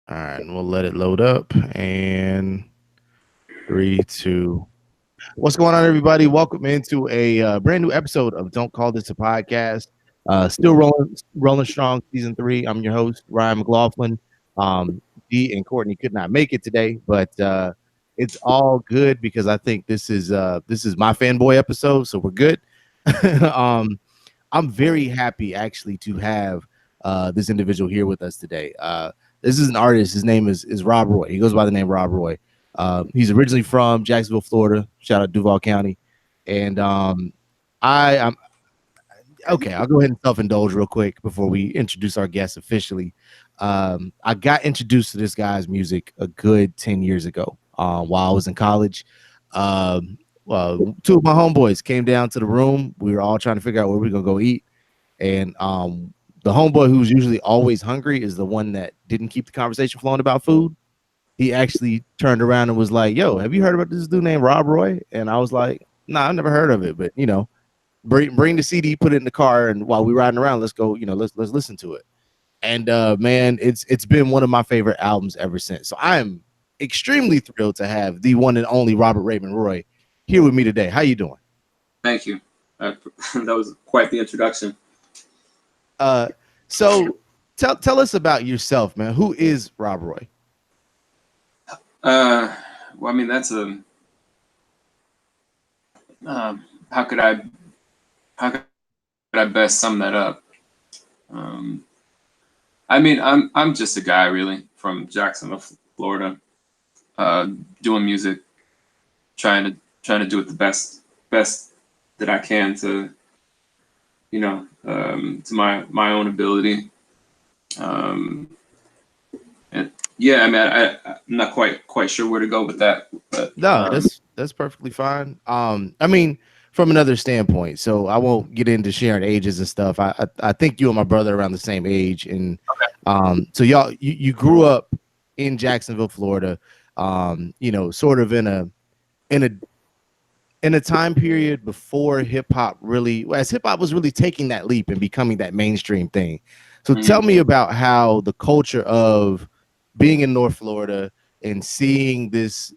All right, and we'll let it load up. And three, two. What's going on, everybody? Welcome into a brand new episode of Don't Call This a Podcast. Still rolling strong, season 3. I'm your host, Ryan McLaughlin. Dee and Courtney could not make it today, but it's all good because I think this is my fanboy episode, so we're good. um, I'm very happy actually to have this individual here with us today. This is an artist. His name is Rob Roy. He goes by the name Rob Roy. He's originally from Jacksonville, Florida. Shout out Duval County. And I'm okay. I'll go ahead and self-indulge real quick before we introduce our guest officially. I got introduced to this guy's music a good 10 years ago while I was in college. Well, two of my homeboys came down to the room. We were all trying to figure out where we are gonna go eat. And the homeboy who's usually always hungry is the one that didn't keep the conversation flowing about food. He actually turned around and was like, "Yo, have you heard about this dude named Rob Roy?" And I was like, "Nah, I've never heard of it, but bring the CD, put it in the car, and while we riding around, let's go, let's listen to it." And man, it's been one of my favorite albums ever since. So I am extremely thrilled to have the one and only Robert Raymond Roy here with me today. How you doing? Thank you. That was quite the introduction. So tell us about yourself, man. Who is Rob Roy? Well, I mean, that's a how could I best sum that up? I mean, I'm just a guy really from Jacksonville, Florida, doing music, trying to do it the best that I can to to my own ability. And yeah, I mean, I'm not quite sure where to go with that, but No, that's perfectly fine. I mean, from another standpoint, so I won't get into sharing ages and stuff. I think you and my brother are around the same age, and so you grew up in Jacksonville, Florida. Sort of in a in a time period before hip hop really, as hip hop was really taking that leap and becoming that mainstream thing. So tell me about how the culture of being in North Florida and seeing this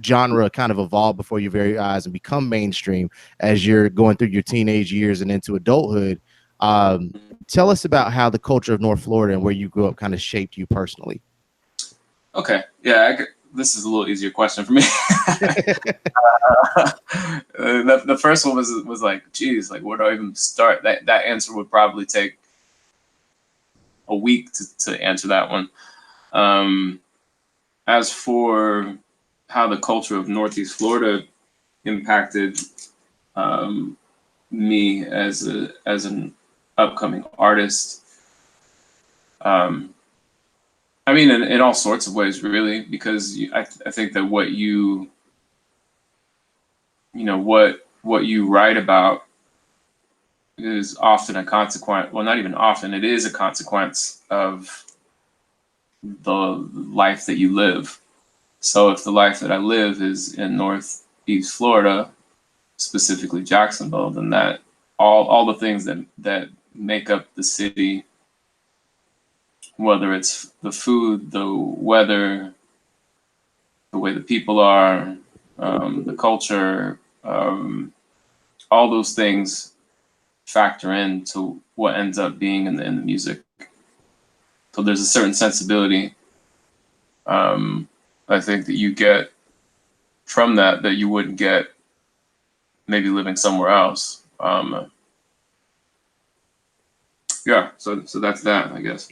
genre kind of evolve before your very eyes and become mainstream as you're going through your teenage years and into adulthood. Tell us about how the culture of North Florida and where you grew up kind of shaped you personally. Okay, yeah, this is a little easier question for me. The first one was like, geez, like where do I even start? That answer would probably take a week to answer that one. As for how the culture of Northeast Florida impacted me as an upcoming artist, I mean, in all sorts of ways, really, because I think that what you write about is often a consequence. Well, not even often. It is a consequence of the life that you live. So if the life that I live is in Northeast Florida, specifically Jacksonville, then that all the things that make up the city, whether it's the food, the weather, the way the people are, the culture, all those things factor into what ends up being in the music. So there's a certain sensibility, I think, that you get from that you wouldn't get maybe living somewhere else. Yeah, so that's that, I guess.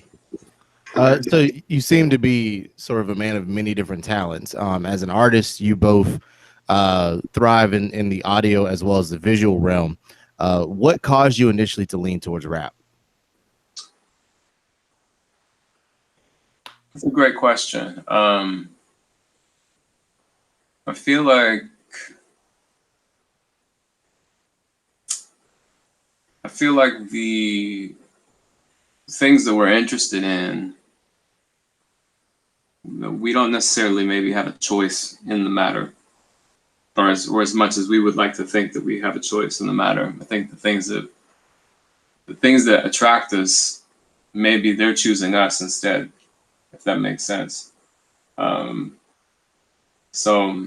So you seem to be sort of a man of many different talents. As an artist, you both thrive in the audio as well as the visual realm. What caused you initially to lean towards rap? That's a great question. I feel like the things that we're interested in, we don't necessarily maybe have a choice in the matter, or as much as we would like to think that we have a choice in the matter. I think the things that attract us, maybe they're choosing us instead. if that makes sense. So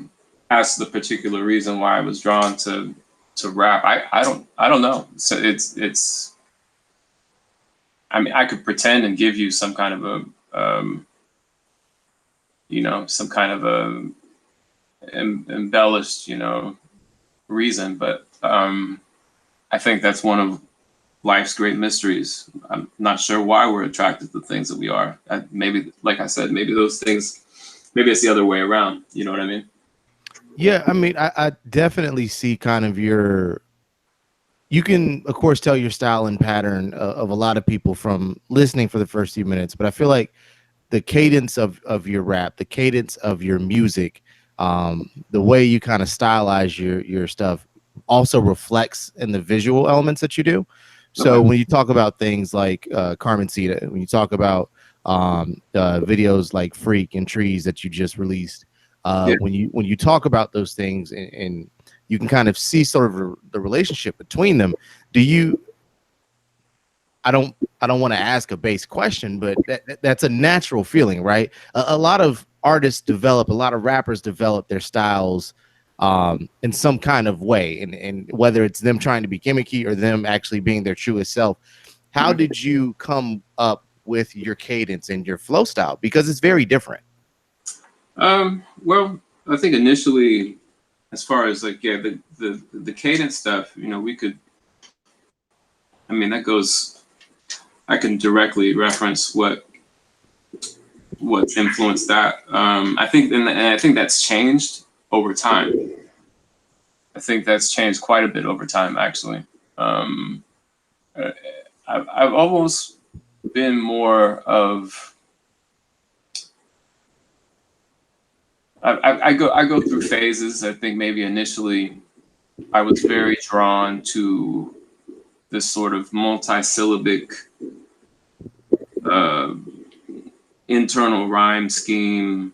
as to the particular reason why I was drawn to rap, I don't know. So it's I mean, I could pretend and give you some kind of some kind of a embellished, reason, but I think that's one of life's great mysteries. I'm not sure why we're attracted to the things that we are. Maybe, like I said, maybe those things, maybe it's the other way around. You know what I mean? Yeah, I mean, I definitely see kind of you can, of course, tell your style and pattern of a lot of people from listening for the first few minutes, but I feel like the cadence of your rap, the cadence of your music, the way you kind of stylize your stuff also reflects in the visual elements that you do. So Okay. when you talk about things like Carmencita, when you talk about videos like Freak and Trees that you just released, Yeah. when you talk about those things and you can kind of see sort of the relationship between them. Do you? I don't want to ask a base question, but that's a natural feeling, right? A lot of artists develop, a lot of rappers develop their styles in some kind of way, and whether it's them trying to be gimmicky or them actually being their truest self. How Mhm. did you come up with your cadence and your flow style? Because it's very different. Well, I think initially, as far as like, yeah, the cadence stuff, we could, I mean, that goes, I can directly reference what's influenced that. I think, and I think that's changed over time. I think that's changed quite a bit over time, actually. Um, uh, I've almost been more of, I go through phases. I think maybe initially I was very drawn to this sort of multi-syllabic uh, internal rhyme scheme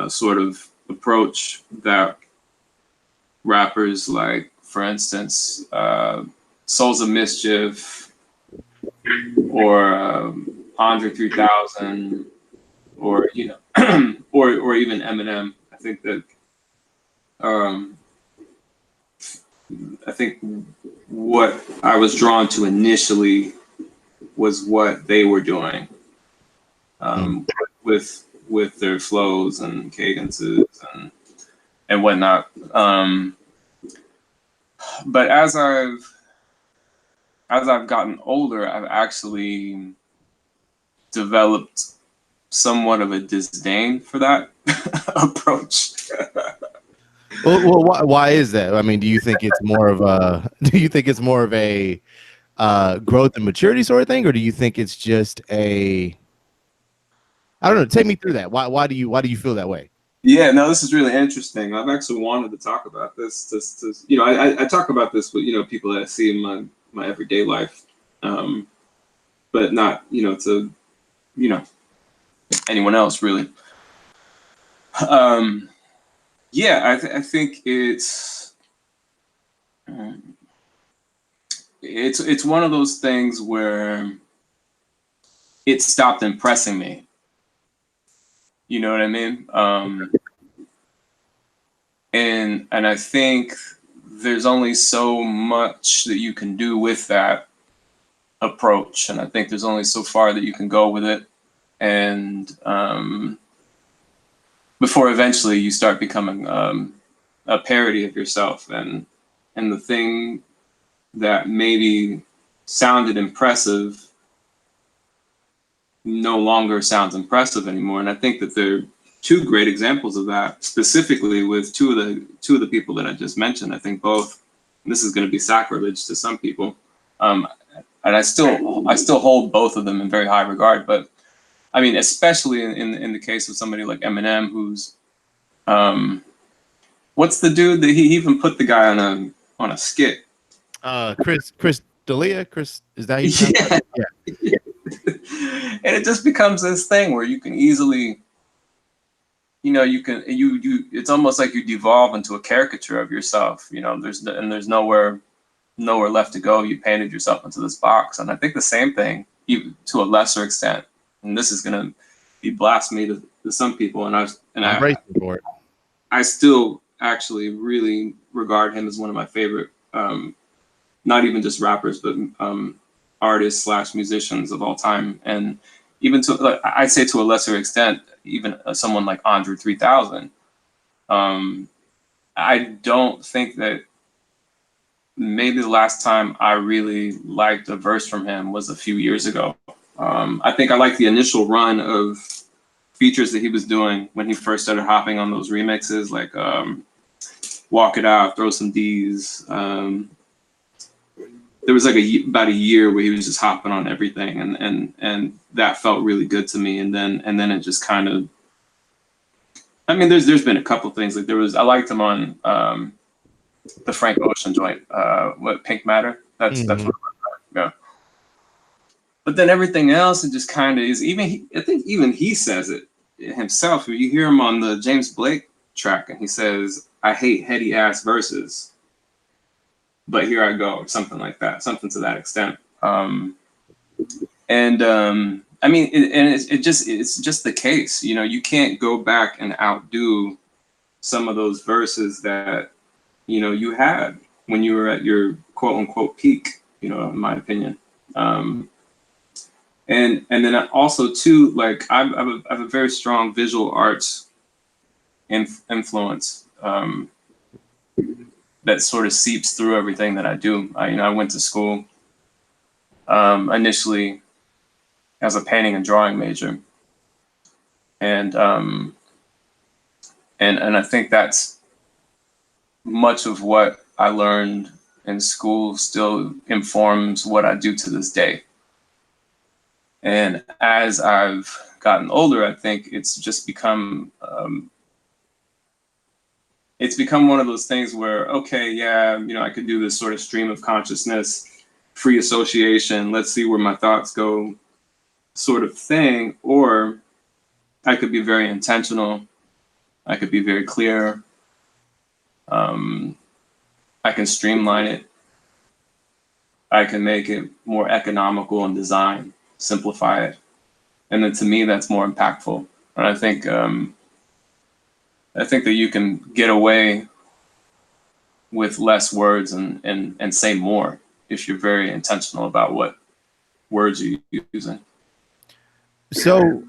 sort of approach that rappers like, for instance, Souls of Mischief or Andre 3000 or, or even Eminem. Um, I think what I was drawn to initially was what they were doing Mm. with their flows and cadences and whatnot. But as I've gotten older, I've actually developed somewhat of a disdain for that approach. Well, why is that? I mean, do you think it's more of a do you think it's more of a growth and maturity sort of thing, or do you think it's just a I don't know. Take me through that. Why do you feel that way? Yeah, no, this is really interesting. I've actually wanted to talk about this. I talk about this with people that I see in my everyday life, but not to you know anyone else really. Um, yeah, I think it's one of those things where it stopped impressing me. You know what I mean? And I think there's only so much that you can do with that approach, and I think there's only so far that you can go with it, and before eventually you start becoming a parody of yourself, and the thing that maybe sounded impressive no longer sounds impressive anymore. And I think that there are two great examples of that, specifically with two of the people that I just mentioned. I think both, and this is going to be sacrilege to some people, and I still hold both of them in very high regard. But I mean, especially in the case of somebody like Eminem, who's what's the dude that he even put the guy on a skit? Chris D'Elia, Chris, is that how you pronounce Yeah. it? Yeah. And it just becomes this thing where you can easily, it's almost like you devolve into a caricature of yourself. There's nowhere left to go. You painted yourself into this box. And I think the same thing, even to a lesser extent, and this is gonna be blasphemy to some people, and I'm bracing for it. I still actually really regard him as one of my favorite, not even just rappers, but artists / musicians of all time. And even to, like, I'd say to a lesser extent, even someone like Andre 3000. I don't think that maybe the last time I really liked a verse from him was a few years ago. I think I liked the initial run of features that he was doing when he first started hopping on those remixes, like Walk It Out, Throw Some D's. There was like about a year where he was just hopping on everything, and that felt really good to me. And then it just kind of, I mean, there's been a couple things, like I liked him on the Frank Ocean joint, what, Pink Matter. That's what, yeah. But then everything else, it just kind of is. I think even he says it himself. You hear him on the James Blake track, and he says, "I hate heady ass verses, but here I go," or something like that, something to that extent. I mean, it's just the case. You know, you can't go back and outdo some of those verses that, you know, you had when you were at your quote unquote peak, you know, in my opinion. And then also too, like I have a very strong visual arts influence that sort of seeps through everything that I do. I went to school initially as a painting and drawing major, and I think that's much of what I learned in school still informs what I do to this day. And as I've gotten older, I think it's just become one of those things where, okay, yeah, you know, I could do this sort of stream of consciousness, free association, let's see where my thoughts go sort of thing, or I could be very intentional. I could be very clear. I can streamline it. I can make it more economical in design, simplify it. And then to me, that's more impactful. And I think that you can get away with less words and say more if you're very intentional about what words you're using. So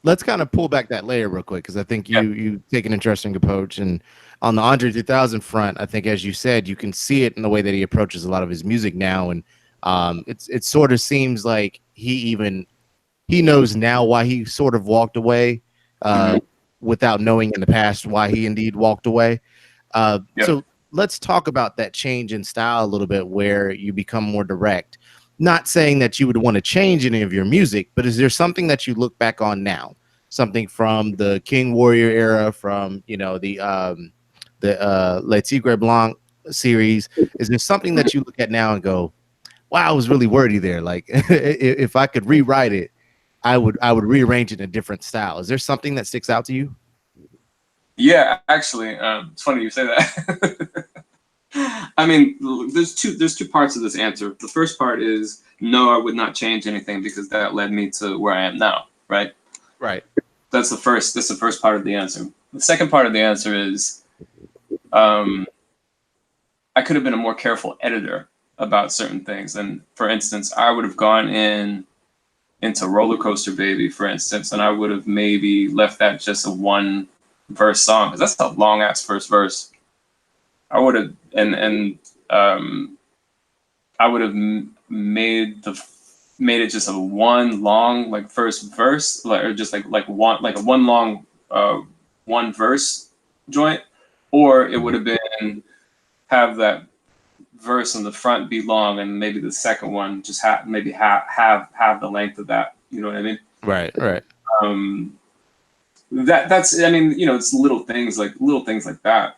let's kind of pull back that layer real quick, because I think you take an interesting approach. And on the Andre 3000 front, I think, as you said, you can see it in the way that he approaches a lot of his music now. And it sort of seems like he knows now why he sort of walked away without knowing in the past why he indeed walked away. So let's talk about that change in style a little bit, where you become more direct. Not saying that you would want to change any of your music, but is there something that you look back on now? Something from the King Warrior era, from, you know, the Le Tigre Blanc series? Is there something that you look at now and go, wow, I was really wordy there? Like, if I could rewrite it, I would rearrange it in a different style. Is there something that sticks out to you? Yeah, actually, it's funny you say that. I mean, there's two parts of this answer. The first part is no, I would not change anything because that led me to where I am now, right? Right. That's the first part of the answer. The second part of the answer is I could have been a more careful editor about certain things. And for instance, I would have gone into Roller Coaster Baby, for instance, and I would have maybe left that just a one verse song, because that's a long ass first verse. I would have I would have made it just a one long, like, first verse, like, or just like a one long one verse joint, or it would have been have that verse in the front be long and maybe the second one just have the length of that. You know what I mean? Right. That's, I mean, you know, it's little things like that.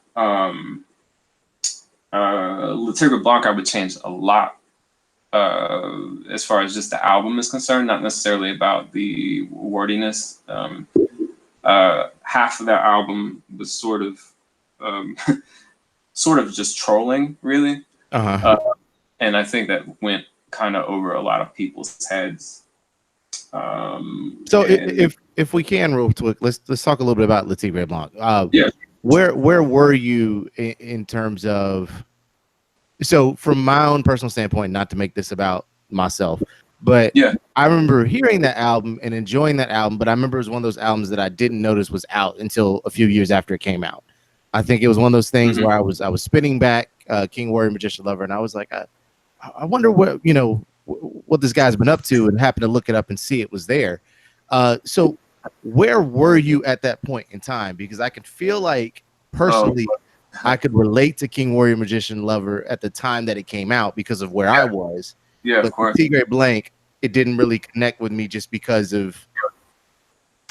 Le Tigre Blanc, I would change a lot as far as just the album is concerned, not necessarily about the wordiness. Half of that album was sort of just trolling, really. And I think that went kind of over a lot of people's heads. So And if we can real quick, let's talk a little bit about Le Tigre Blanc. yeah, Where were you in terms of, so from my own personal standpoint, not to make this about myself, but yeah, I remember hearing that album and enjoying that album, but I remember it was one of those albums that I didn't notice was out until a few years after it came out. I think it was one of those things mm-hmm. where I was spinning back King Warrior Magician Lover, and I was like, I wonder what, what this guy's been up to, and happened to look it up and see it was there. So where were you at that point in time? Because I could feel like Oh, personally I could relate to King Warrior Magician Lover at the time that it came out because of where I was. yeah, of But course. Tigre Blank, it didn't really connect with me just because of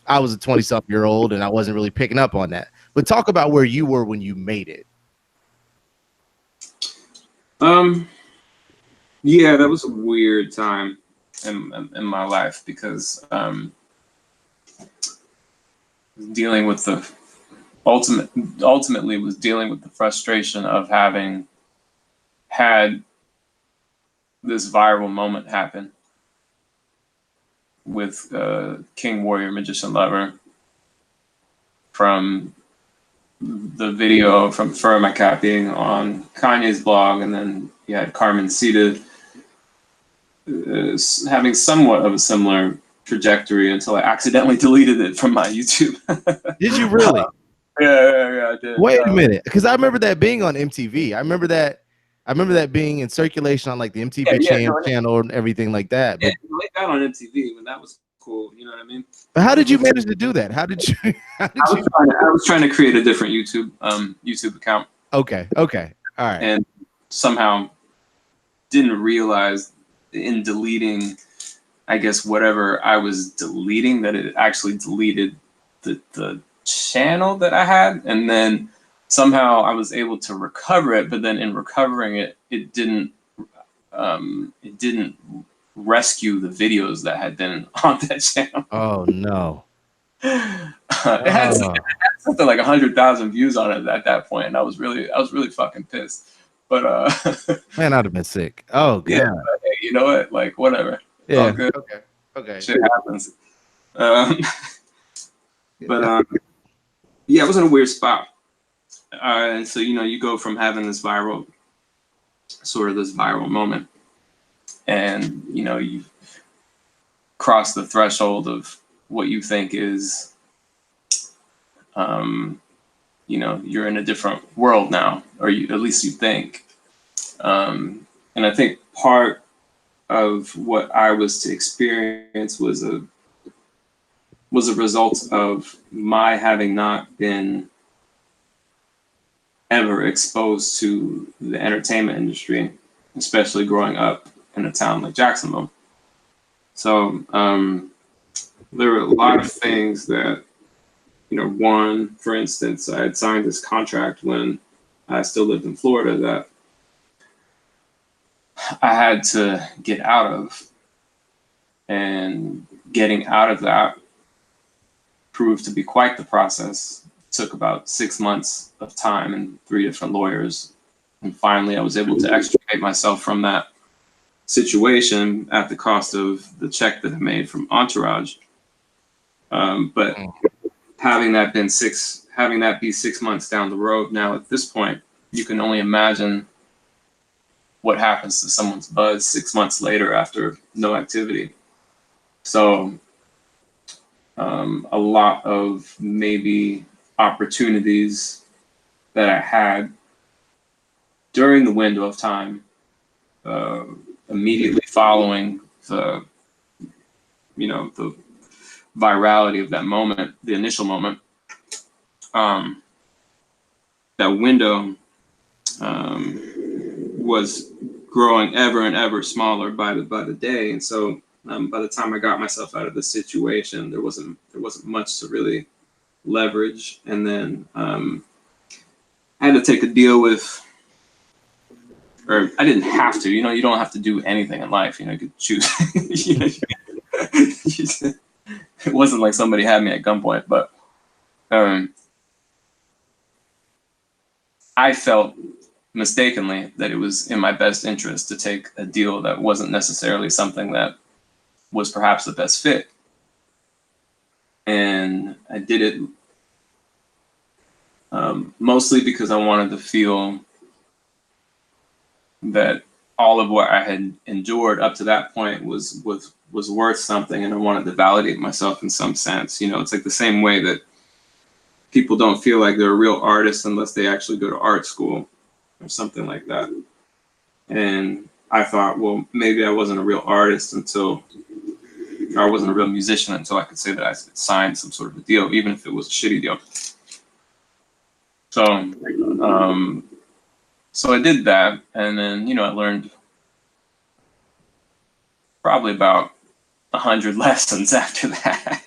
I was a 20-something-year-old and I wasn't really picking up on that. But talk about where you were when you made it. Yeah, that was a weird time in my life because dealing with the ultimately was dealing with the frustration of having had this viral moment happen with King Warrior Magician Lover, from the video from Fur My Cat being on Kanye's blog, and then you had Carmencita having somewhat of a similar trajectory until I accidentally deleted it from my YouTube. Did you really? Yeah, I did. Wait a minute, because I remember that being on MTV. I remember that being in circulation on like the MTV channel and everything like that. But yeah, like that on MTV when that was cool. You know what I mean? how did you manage to do that? How did you? I was trying to create a different YouTube account. Okay, all right. And somehow didn't realize in deleting, I guess, whatever I was deleting, that it actually deleted the channel that I had, and then somehow I was able to recover it. But then in recovering it, it didn't rescue the videos that had been on that channel. Oh no! It had something like 100,000 views on it at that point, and I was really fucking pissed. But man, I'd have been sick. Oh god! Yeah, hey, you know what? Like whatever. It's all good. Okay. Shit happens. But yeah, it was in a weird spot. And so you go from having this viral moment, and you cross the threshold of what you think is, you're in a different world now, or at least you think. And I think part of what I was to experience was a result of my having not been ever exposed to the entertainment industry, especially growing up in a town like Jacksonville. So there were a lot of things that, one, for instance, I had signed this contract when I still lived in Florida that I had to get out of, and getting out of that proved to be quite the process. It took about 6 months of time and 3 different lawyers. And finally, I was able to extricate myself from that situation at the cost of the check that I made from Entourage. But having that be 6 months down the road, now at this point, you can only imagine what happens to someone's buzz 6 months later after no activity. So a lot of maybe opportunities that I had during the window of time, immediately following the virality of that moment, the initial moment, that window was growing ever and ever smaller by the day. And so by the time I got myself out of the situation, there wasn't much to really leverage. And then I had to take a deal with, or I didn't have to, you don't have to do anything in life, you could choose. It wasn't like somebody had me at gunpoint, but I felt mistakenly that it was in my best interest to take a deal that wasn't necessarily something that was perhaps the best fit. And I did it mostly because I wanted to feel that all of what I had endured up to that point was worth something, and I wanted to validate myself in some sense. You know, it's like the same way that people don't feel like they're a real artist unless they actually go to art school or something like that. And I thought, well, maybe I wasn't a real artist until, or I wasn't a real musician until I could say that I signed some sort of a deal, even if it was a shitty deal. So, so I did that, and then, you know, I learned probably about 100 lessons after that.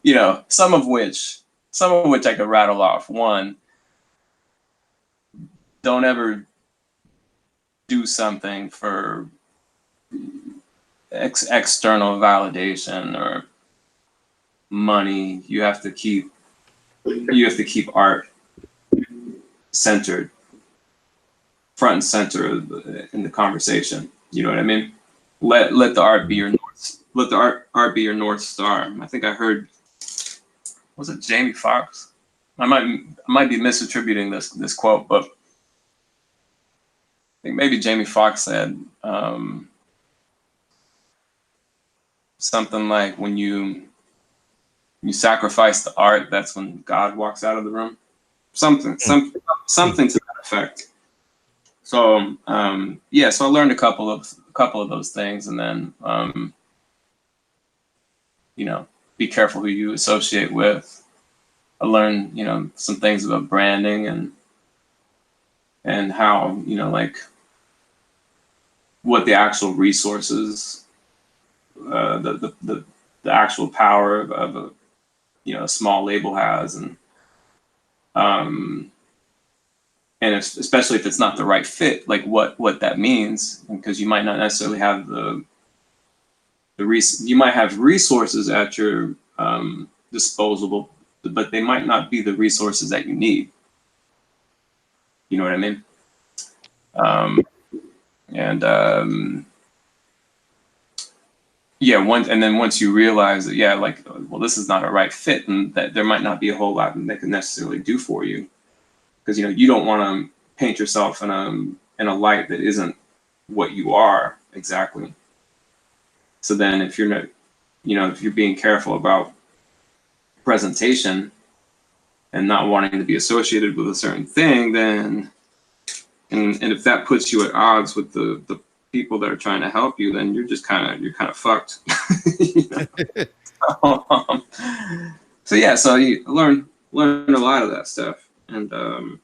You know, some of which I could rattle off. One, don't ever do something for external validation or money. You have to keep art centered, front and center in the conversation. You know what I mean? Let the art be your art be your North Star. I think I heard, was it Jamie Foxx? I might be misattributing this quote, but I think maybe Jamie Foxx said something like, when you sacrifice the art, that's when God walks out of the room. Something to that effect. So yeah, so I learned a couple of those things, and then you know, be careful who you associate with. I learned, you know, some things about branding and how, you know, like what the actual resources, the actual power of a, you know, a small label has, and especially if it's not the right fit, like what that means, because you might not necessarily have you might have resources at your disposable, but they might not be the resources that you need. You know what I mean? Yeah, once you realize that, yeah, like, well, this is not a right fit, and that there might not be a whole lot that they can necessarily do for you, because, you know, you don't want to paint yourself in a light that isn't what you are exactly. So then, if you're not, you know, if you're being careful about presentation and not wanting to be associated with a certain thing, then and if that puts you at odds with the people that are trying to help you, then you're kind of fucked. You know? So yeah, so you learn a lot of that stuff, and I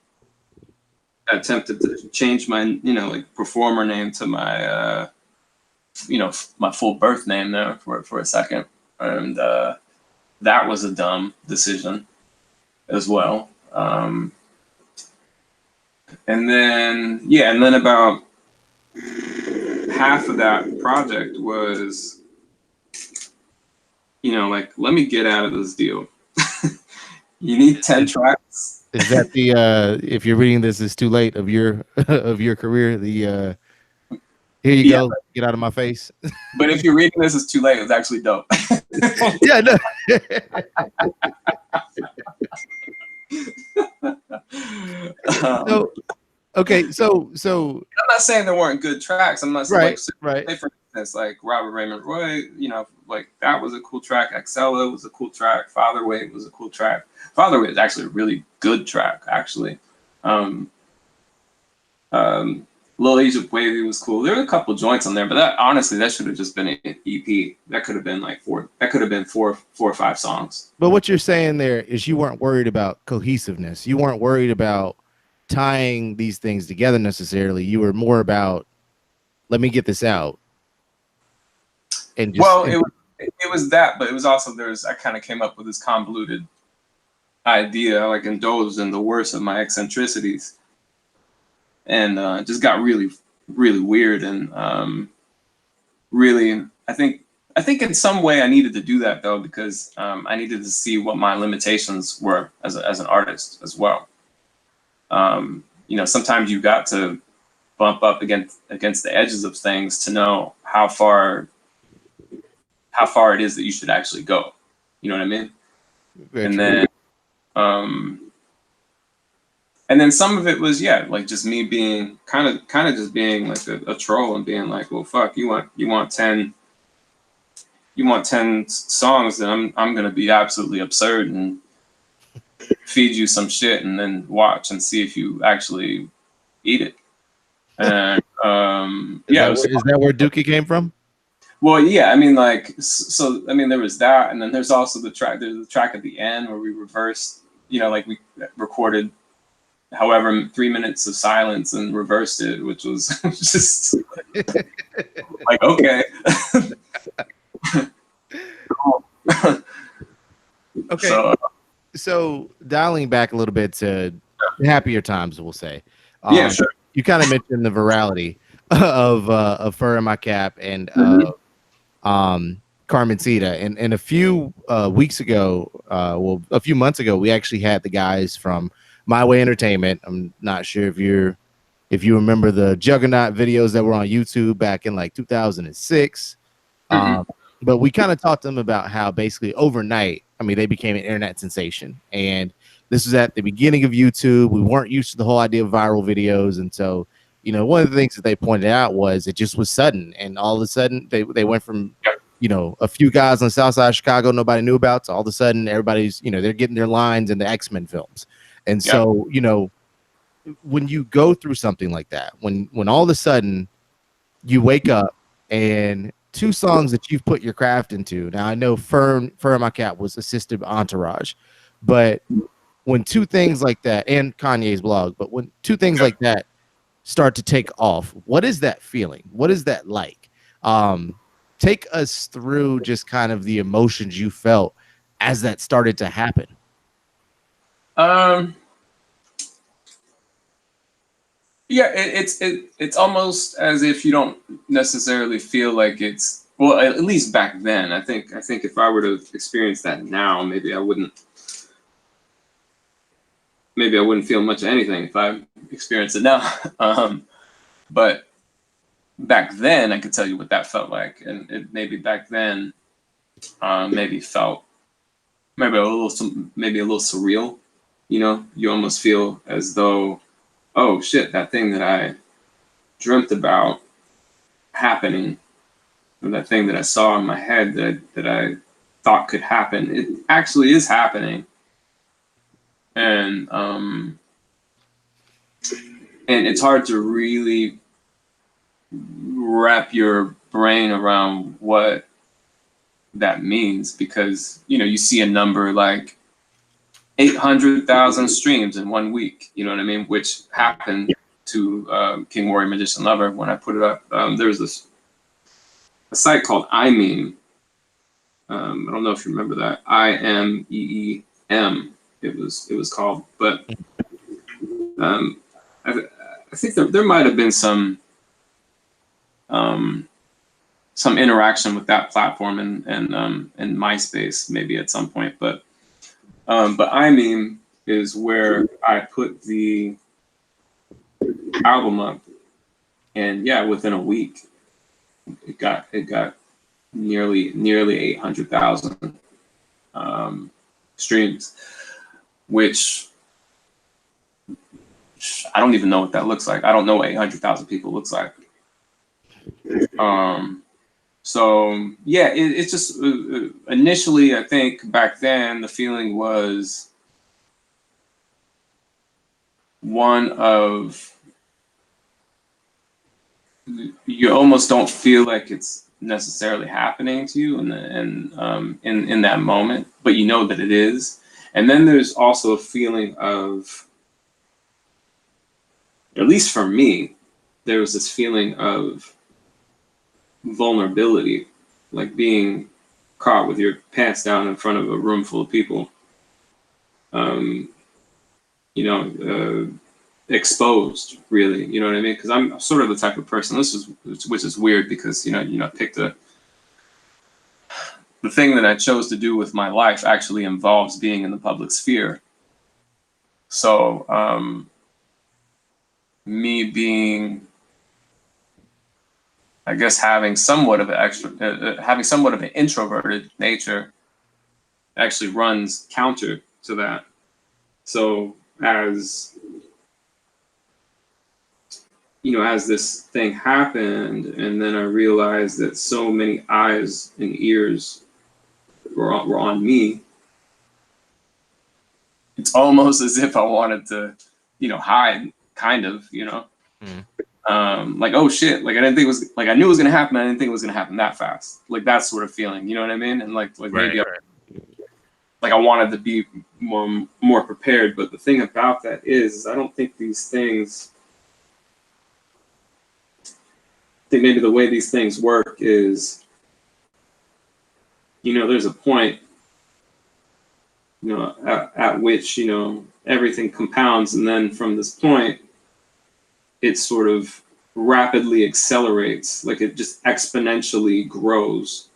attempted to change my, you know, like, performer name to my you know, my full birth name there for a second, and that was a dumb decision as well. And then about half of that project was, you know, like, let me get out of this deal. You need 10 tracks. Is that the if you're reading this, it's too late of your of your career? The here you go, get out of my face. But if you're reading this, it's too late. It's actually dope. Yeah, no. So okay, so I'm not saying there weren't good tracks. I'm not saying, right. Say for instance, like Robert Raymond Roy, you know, like, that was a cool track. Excella was a cool track. Father Wade was a cool track. Father Wade is actually a really good track, actually. Lil Egypt Wavy was cool. There were a couple joints on there, but that, honestly, that should have just been an EP. That could have been like four or five songs. But what you're saying there is you weren't worried about cohesiveness. You weren't worried about tying these things together necessarily. You were more about, let me get this out. And just, well, it was that, but it was also, I kind of came up with this convoluted idea. I like indulged in the worst of my eccentricities, and just got really, really weird. And really, I think in some way I needed to do that, though, because I needed to see what my limitations were as an artist as well. You know, sometimes you got to bump up against the edges of things to know how far it is that you should actually go. You know what I mean? Very and true. then and then some of it was like just me being kind of just being like a troll and being like, well, fuck, you want 10 songs, then I'm gonna be absolutely absurd and feed you some shit and then watch and see if you actually eat it. And Is that where Dookie came from? well, yeah, I mean, like, so I mean, there was that, and then there's also the track. There's the track at the end where we reversed, like we recorded however 3 minutes of silence and reversed it, which was just like, okay. Okay. So dialing back a little bit to happier times, we'll say. Yeah, sure. You kind of mentioned the virality of Fur in My Cap and Carmencita. And a few weeks ago, a few months ago, we actually had the guys from My Way Entertainment. I'm not sure if you remember the Juggernaut videos that were on YouTube back in like 2006. But we kind of talked to them about how basically overnight, I mean, they became an internet sensation. And this was at the beginning of YouTube. We weren't used to the whole idea of viral videos. And so, one of the things that they pointed out was it just was sudden. And all of a sudden they went from, a few guys on the south side of Chicago nobody knew about, to all of a sudden everybody's, they're getting their lines in the X-Men films. And so, when you go through something like that, when all of a sudden you wake up and two songs that you've put your craft into. Now I know Fur in My Cap was assisted by Entourage, but when two things like that, and Kanye's blog, but when two things like that start to take off, what is that feeling? What is that like? Take us through just kind of the emotions you felt as that started to happen. Yeah, it's almost as if you don't necessarily feel like it's, well, at least back then. I think if I were to experience that now, maybe I wouldn't feel much of anything if I experienced it now. But back then, I could tell you what that felt like, and it maybe back then, maybe felt maybe a little surreal. You almost feel as though, oh shit, that thing that I dreamt about happening, or that thing that I saw in my head that I thought could happen, it actually is happening. And it's hard to really wrap your brain around what that means, because you see a number like 800,000 streams in 1 week, you know what I mean? Which happened to King Warrior Magician Lover when I put it up. There was a site called iMeme. I don't know if you remember that. IMEEM. It was called, but I think there might have been some interaction with that platform and MySpace maybe at some point, but iMeme is where I put the album up, and within a week, it got nearly 800,000 streams, which I don't even know what that looks like. I don't know what 800,000 people looks like. So it's just initially, I think back then the feeling was one of, you almost don't feel like it's necessarily happening to you in that moment, but you know that it is. And then there's also a feeling of, at least for me, there was this feeling of vulnerability, like being caught with your pants down in front of a room full of people, exposed, really, you know what I mean? Because I'm sort of the type of person, which is weird, because I picked the thing that I chose to do with my life actually involves being in the public sphere. So me being I guess having somewhat of an introverted nature actually runs counter to that. So as this thing happened, and then I realized that so many eyes and ears were on me, it's almost as if I wanted to, hide, kind of, like, oh shit, like I didn't think it was, like I knew it was gonna happen, I didn't think it was gonna happen that fast, like that sort of feeling, you know what I mean? And like maybe like I wanted to be more prepared, but the thing about that is I don't think these things. I think maybe the way these things work is, there's a point, at which, everything compounds. And then from this point, it sort of rapidly accelerates, like it just exponentially grows.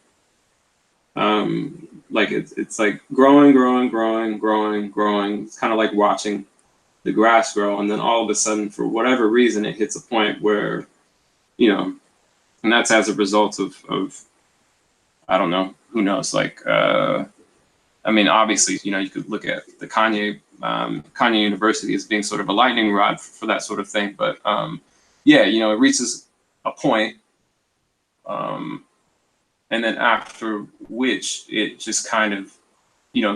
Like it's like growing. It's kind of like watching the grass grow. And then all of a sudden, for whatever reason, it hits a point where, and that's as a result of I don't know, who knows? Like, I mean, obviously, you could look at the Kanye University as being sort of a lightning rod for that sort of thing. But yeah, it reaches a point, and then after which it just kind of,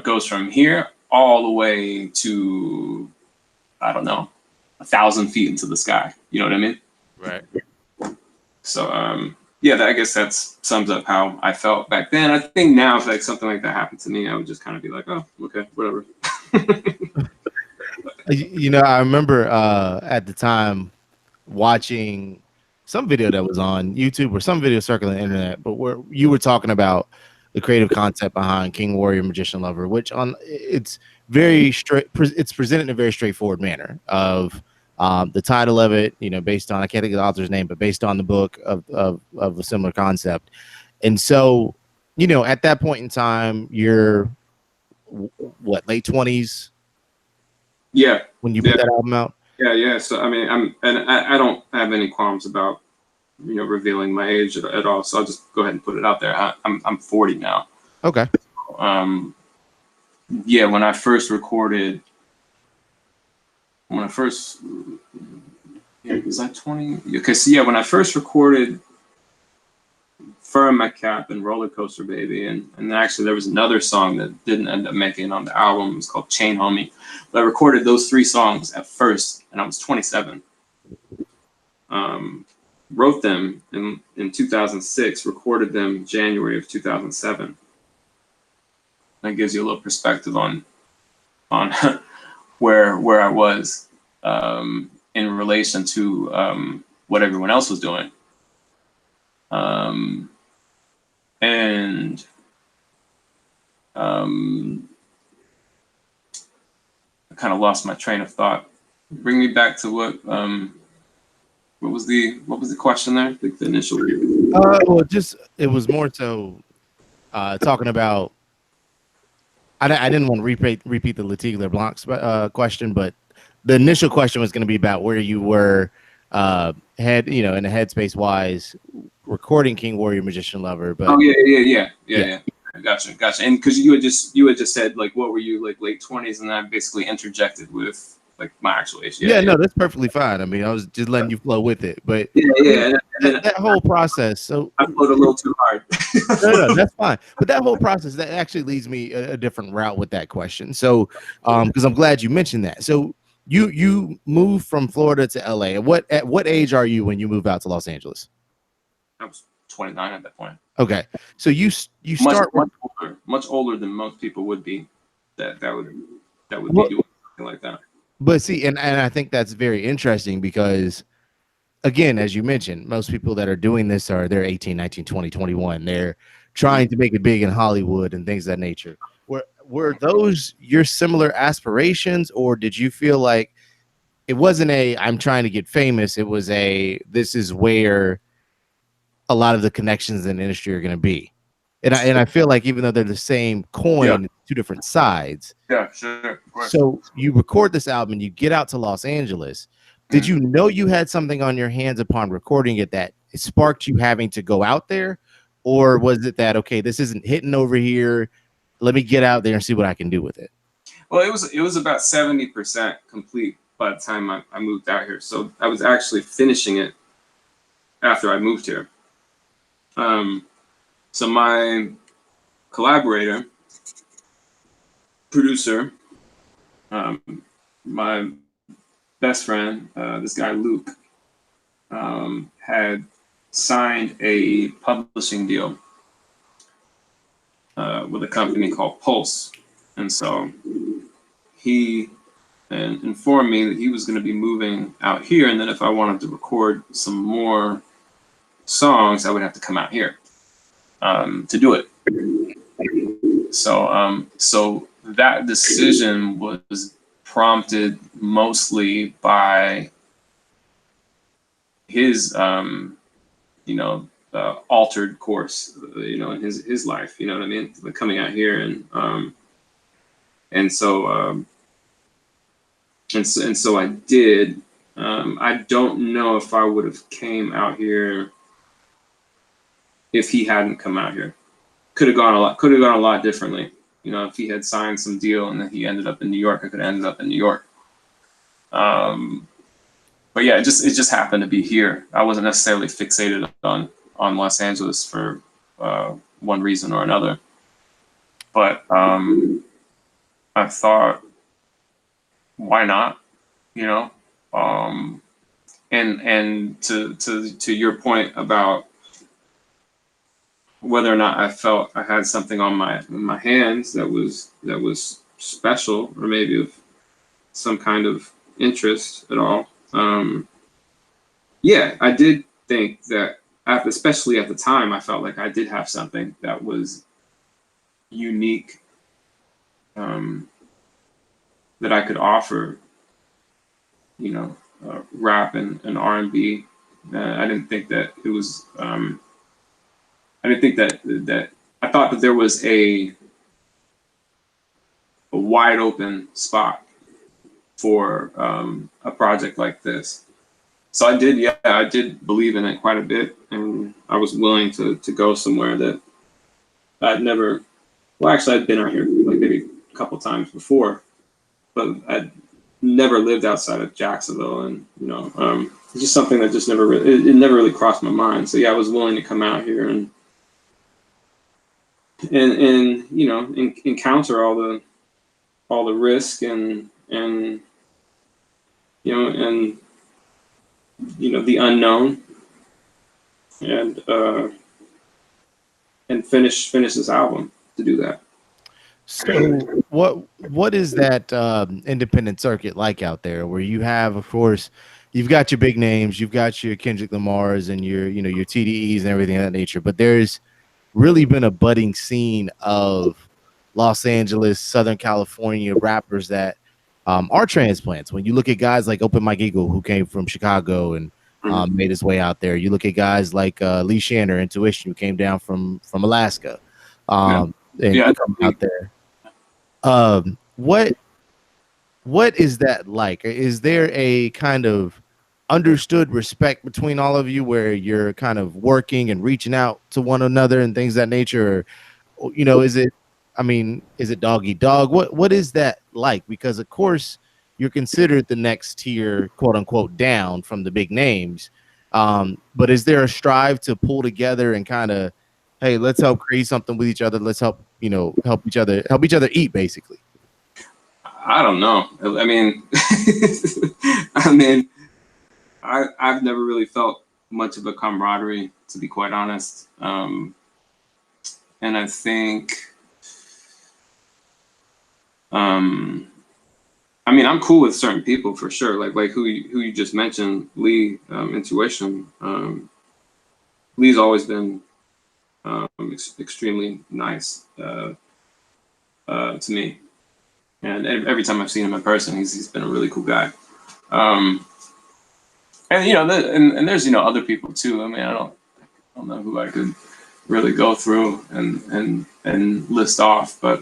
goes from here all the way to, I don't know, 1,000 feet into the sky. You know what I mean? Right. So, yeah, I guess that sums up how I felt back then. I think now, if like something like that happened to me, I would just kind of be like, oh, okay, whatever. I remember at the time watching some video that was on YouTube or some video circling the internet, but where you were talking about the creative concept behind King Warrior Magician Lover, which it's very straight. It's presented in a very straightforward manner of the title of it, based on, I can't think of the author's name, but based on the book of a similar concept. And so, at that point in time, you're what, late 20s? Yeah. When you put that album out? Yeah. So, I mean, I don't have any qualms about, revealing my age at all. So I'll just go ahead and put it out there. I'm 40 now. Okay. Yeah, when I first recorded, was I 20? Okay, so yeah, when I first recorded Fur in My Cap and Roller Coaster Baby, and actually there was another song that didn't end up making it on the album. It was called Chain Homie. But I recorded those 3 songs at first, and I was 27. Wrote them in 2006, recorded them January of 2007. That gives you a little perspective on where I was in relation to what everyone else was doing. And I kind of lost my train of thought. Bring me back to what was the question there? The initial. Well, it was more so talking about. I didn't want to repeat the Latique LeBlanc's question, but the initial question was going to be about where you were in the headspace wise recording King Warrior Magician Lover. But yeah. Gotcha. And because you had just said, like, what were you, like, late 20s, and I basically interjected with like my actual age. Yeah, no, that's perfectly fine. I mean, I was just letting you flow with it, but that whole process. So I flowed a little too hard. no, that's fine. But that whole process, that actually leads me a different route with that question. So, because I'm glad you mentioned that. So you moved from Florida to LA. At what age are you when you move out to Los Angeles? I was 29 at that point. Okay, so you start much older than most people would be. That would be doing something like that. But see, and I think that's very interesting because, again, as you mentioned, most people that are doing this they're 18, 19, 20, 21. They're trying to make it big in Hollywood and things of that nature. Were those your similar aspirations, or did you feel like it wasn't I'm trying to get famous? It was this is where a lot of the connections in the industry are going to be. And I feel like even though they're the same coin, two different sides. Yeah, sure. So you record this album and you get out to Los Angeles. Did you know you had something on your hands upon recording it that it sparked you having to go out there, or was it that okay, this isn't hitting over here, let me get out there and see what I can do with it? Well, it was about 70% complete by the time I moved out here. So I was actually finishing it after I moved here. So my collaborator, producer, my best friend, this guy Luke, had signed a publishing deal with a company called Pulse. And so he informed me that he was going to be moving out here, and that if I wanted to record some more songs, I would have to come out here to do it. So that decision was prompted mostly by his altered course, in his life, you know what I mean, like coming out here, and so I did. I don't know if I would have came out here if he hadn't come out here. Could have gone a lot differently. If he had signed some deal and then he ended up in New York, I could have ended up in New York. But yeah, it just happened to be here. I wasn't necessarily fixated on Los Angeles for one reason or another. But I thought, why not? And to your point about whether or not I felt I had something on my hands that was special, or maybe of some kind of interest at all. Yeah, I did think that, especially at the time, I felt like I did have something that was unique, that I could offer, rap and R&B. I didn't think that it was. I didn't think that I thought that there was a wide open spot for a project like this. So I did believe in it quite a bit, and I was willing to go somewhere that I'd never. Well, actually, I'd been out here like maybe a couple times before, but I'd never lived outside of Jacksonville, and it's just something that just never it never really crossed my mind. So yeah, I was willing to come out here and encounter all the risk and the unknown, and finish this album to do that. So what is that independent circuit like out there, where you have, of course, you've got your big names, you've got your Kendrick Lamars and your TDEs and everything of that nature, but there's really been a budding scene of Los Angeles, Southern California rappers that are transplants. When you look at guys like Open Mike Eagle, who came from Chicago and made his way out there, you look at guys like Lee Shanner, Intuition, who came down from Alaska, and come out there. What is that like? Is there a kind of understood respect between all of you, where you're kind of working and reaching out to one another and things of that nature? Or, is it dog eat dog? What is that like? Because of course you're considered the next tier, quote unquote, down from the big names. But is there a strive to pull together and kind of, hey, let's help create something with each other. Let's help each other eat, basically. I don't know. I mean, I've never really felt much of a camaraderie, to be quite honest. And I think, I'm cool with certain people for sure. Like who you just mentioned, Lee, Intuition. Lee's always been extremely nice to me, and every time I've seen him in person, he's been a really cool guy. And there's other people too. I don't know who I could really go through and list off, but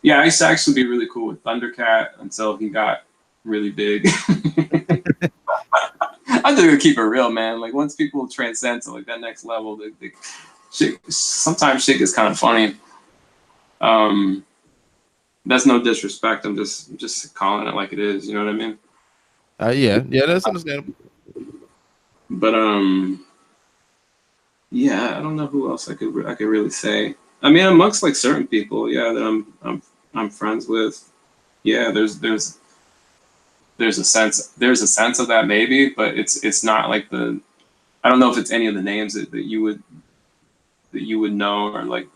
yeah, I used to actually be really cool with Thundercat until he got really big. I'm just gonna keep it real, man. Like once people transcend to like that next level, the shit, sometimes shit gets kind of funny. That's no disrespect. I'm just calling it like it is. You know what I mean? Yeah, that's understandable. But yeah, I don't know who else I could really say. I mean, amongst like certain people, yeah, that I'm friends with. Yeah, there's a sense of that maybe, but it's not like the. I don't know if it's any of the names that you would know or like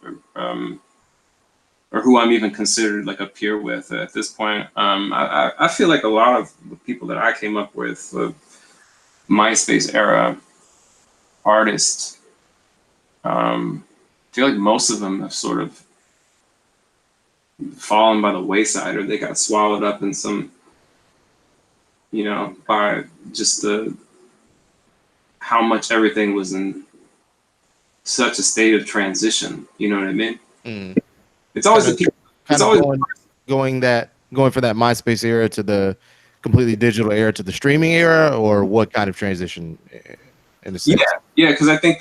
or who I'm even considered like a peer with at this point. I feel like a lot of the people that I came up with, MySpace era artists, I feel like most of them have sort of fallen by the wayside, or they got swallowed up in some, by just how much everything was in such a state of transition. You know what I mean? Mm. It's always the people. It's always going from that MySpace era to the completely digital era to the streaming era, or what kind of transition in a sense? Yeah, because I think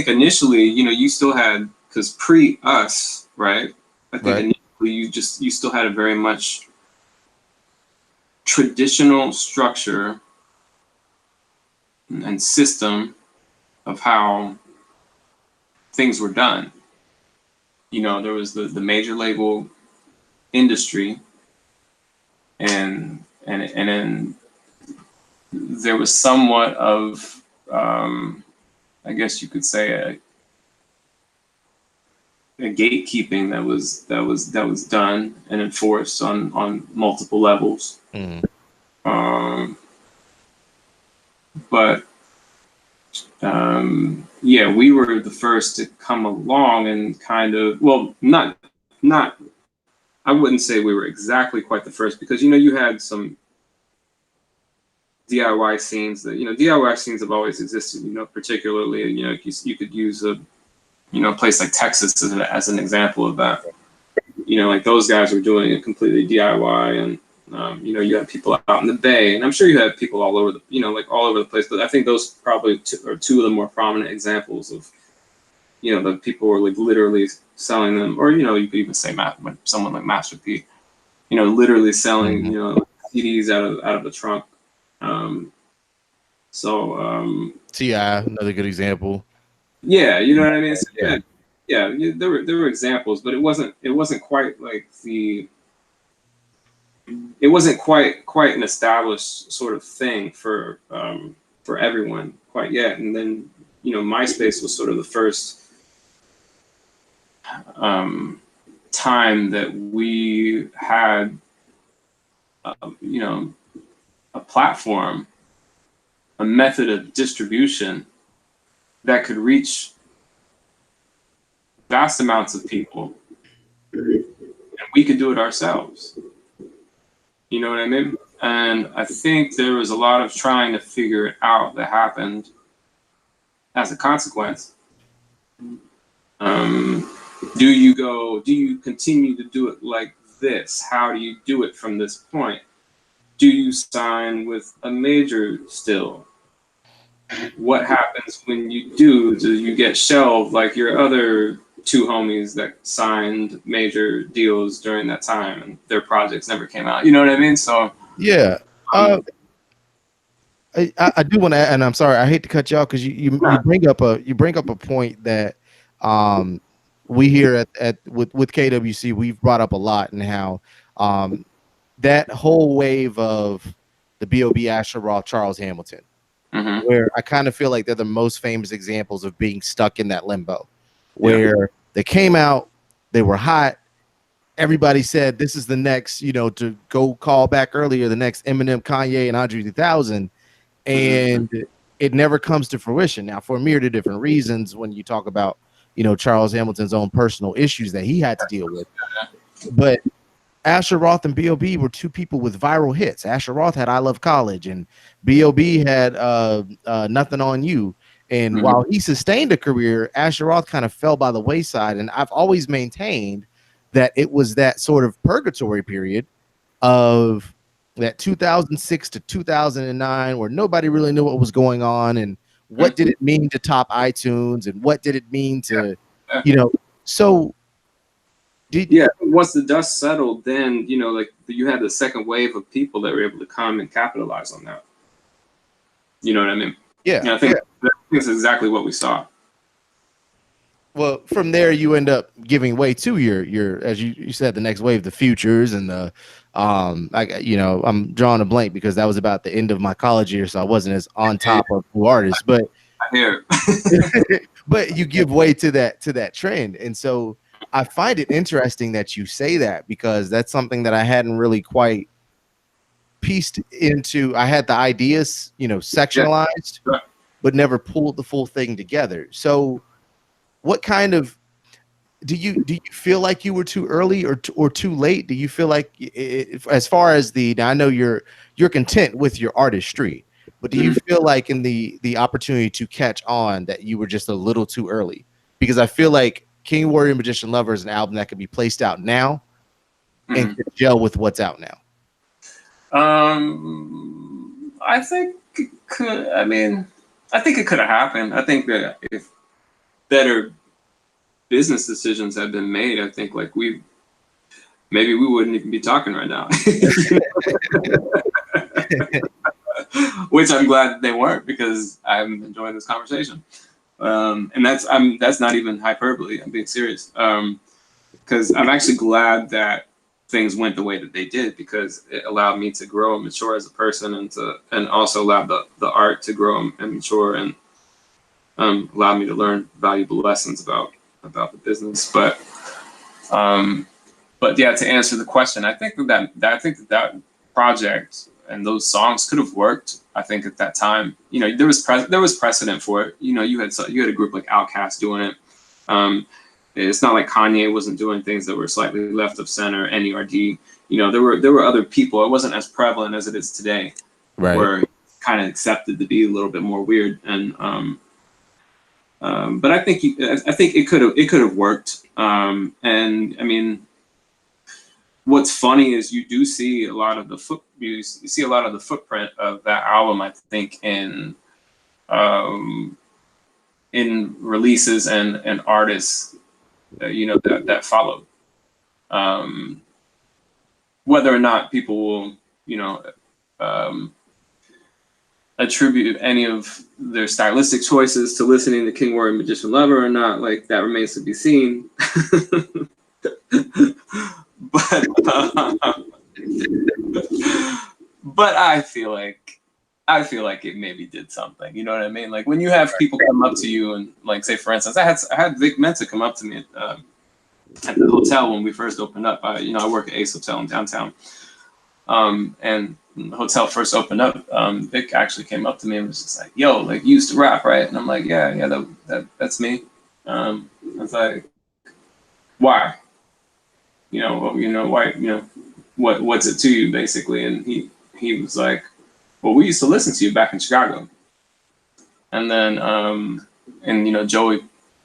initially, you still had, because pre us, right? I think initially you still had a very much traditional structure and system of how things were done. There was the major label industry, and then there was somewhat of I guess you could say a gatekeeping that was done and enforced on multiple levels. Mm. But yeah, we were the first to come along and kind of, well, not I wouldn't say we were exactly quite the first, because you had some DIY scenes that DIY scenes have always existed. Particularly you could use a place like Texas as an example of that. Like those guys were doing it completely DIY, and you had people out in the Bay, and I'm sure you had people all over all over the place. But I think those probably are two of the more prominent examples of the people were like literally selling them, or you could even say someone like Master P, literally selling CDs out of the trunk. T.I., another good example. Yeah, you know what I mean. So, yeah, there were examples, but it wasn't quite like it wasn't quite an established sort of thing for everyone quite yet. And then MySpace was sort of the first time that we had a platform, a method of distribution that could reach vast amounts of people, and we could do it ourselves. You know what I mean? And I think there was a lot of trying to figure it out that happened as a consequence. Do you continue to do it like this? How do you do it from this point? Do you sign with a major still? What happens when you do? Do you get shelved like your other two homies that signed major deals during that time and their projects never came out? You know what I mean? So yeah. I do want to, and I'm sorry, I hate to cut you off, because you bring up a point that we here with KWC we've brought up a lot, and how that whole wave of the B.O.B. Asher Roth, Charles Hamilton, where I kind of feel like they're the most famous examples of being stuck in that limbo, where they came out, they were hot, everybody said this is the next, to go call back earlier, the next Eminem, Kanye, and Andre 3000, and it never comes to fruition. Now, for a myriad of different reasons, when you talk about Charles Hamilton's own personal issues that he had to deal with, but Asher Roth and B.O.B. were two people with viral hits. Asher Roth had I Love College, and B.O.B. had Nothing on You. And while he sustained a career, Asher Roth kind of fell by the wayside. And I've always maintained that it was that sort of purgatory period of that 2006 to 2009 where nobody really knew what was going on and what did it mean to top iTunes and what did it mean to, so once the dust settled, then, like you had the second wave of people that were able to come and capitalize on that. You know what I mean? Yeah. I think that's exactly what we saw. Well, from there you end up giving way to your as you said, the next wave, the Futures and the I'm drawing a blank because that was about the end of my college year, so I wasn't as on top of new artists, but I hear. but you give way to that trend. And so I find it interesting that you say that because that's something that I hadn't really quite pieced into. I had the ideas, sectionalized, but never pulled the full thing together. So what kind of do you feel like you were too early or too late? Do you feel like as far as now I know you're content with your artistry, but do you feel like in the opportunity to catch on that you were just a little too early? Because I feel like King Warrior Magician Lover is an album that could be placed out now and could gel with what's out now. I think it could. I mean, I think it could have happened. I think that if better business decisions had been made, I think like maybe we wouldn't even be talking right now. Which I'm glad they weren't because I'm enjoying this conversation. And that's not even hyperbole. I'm being serious. Because I'm actually glad that things went the way that they did because it allowed me to grow and mature as a person and also allowed the art to grow and mature and allowed me to learn valuable lessons about the business. But yeah, to answer the question, I think that project and those songs could have worked. I think at that time, there was precedent for it. You had a group like Outkast doing it. It's not like Kanye wasn't doing things that were slightly left of center. NERD, there were other people. It wasn't as prevalent as it is today, right? Where it's kind of accepted to be a little bit more weird. And but I think it could have worked. And I mean, what's funny is you do see a lot of the footprint of that album. I think in releases and artists. That followed. Whether or not people will, attribute any of their stylistic choices to listening to King Warrior Magician Lover or not, like that remains to be seen. But I feel like it maybe did something. You know what I mean? Like when you have people come up to you and like say, for instance, I had Vic Mensa come up to me at the hotel when we first opened up. I work at Ace Hotel in downtown. And when the hotel first opened up, Vic actually came up to me and was just like, "Yo, like you used to rap, right?" And I'm like, "Yeah, that's me." I was like, "Why? Why? What's it to you, basically?" And he was like, "Well, we used to listen to you back in Chicago." And then, Joey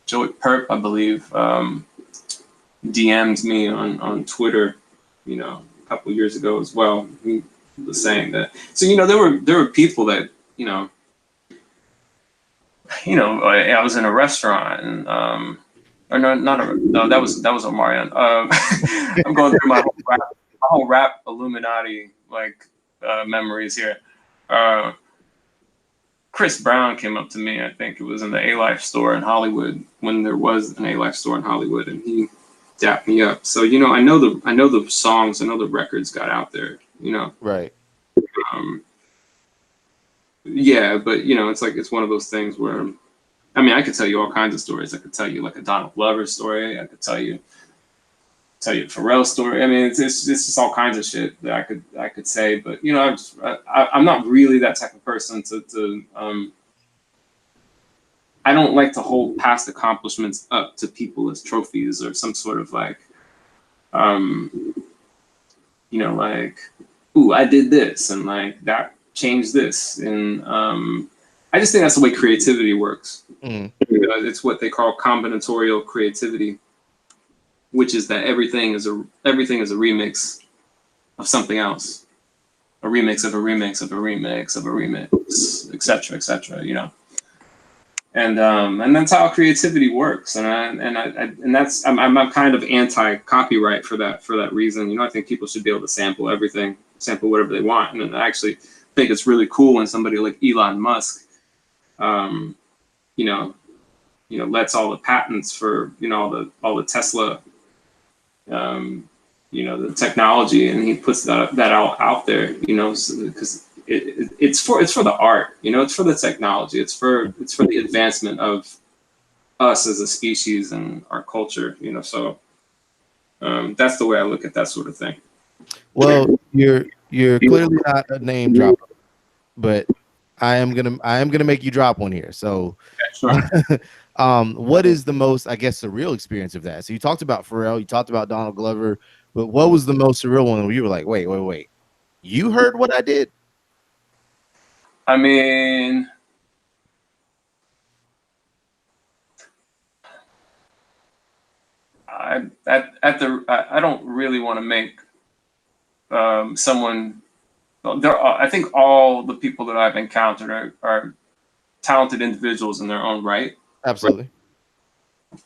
Perp, I believe, DM'd me on Twitter, a couple years ago as well. He was saying that. So, there were people that, I was in a restaurant and, or no, that was Omarion. I'm going through my whole rap Illuminati memories here. Chris Brown came up to me. I think it was in the A-Life store in Hollywood when there was an A-Life store in Hollywood, and he dapped me up. So I know the songs, I know the records got out there. Right. Yeah, but it's one of those things where, I mean, I could tell you all kinds of stories. I could tell you like a Donald Glover story. I could tell you a Pharrell story. I mean, it's just all kinds of shit that I could say. But I'm not really that type of person to I don't like to hold past accomplishments up to people as trophies or some sort of like ooh, I did this and like that changed this, and I just think that's the way creativity works. It's what they call combinatorial creativity, which is that everything is a remix of something else. a remix of a remix of a remix of a remix, etc., you know. And that's how creativity works, and that's I'm kind of anti-copyright for that reason. You know, I think people should be able to sample everything, sample whatever they want, and I actually think it's really cool when somebody like Elon Musk, you know, lets all the patents for, you know, all the Tesla, you know, the technology, and he puts that out there, you know, because it's for the art, you know, it's for the technology, it's for the advancement of us as a species and our culture, you know. So that's the way I look at that sort of thing. Well, you're clearly not a name dropper, but I am gonna make you drop one here. So, Sure. what is the most, I guess, surreal experience of that? So you talked about Pharrell, you talked about Donald Glover, but what was the most surreal one where you were like, wait, you heard what I did? I mean, I don't really want to make someone. I think all the people that I've encountered are talented individuals in their own right. Absolutely.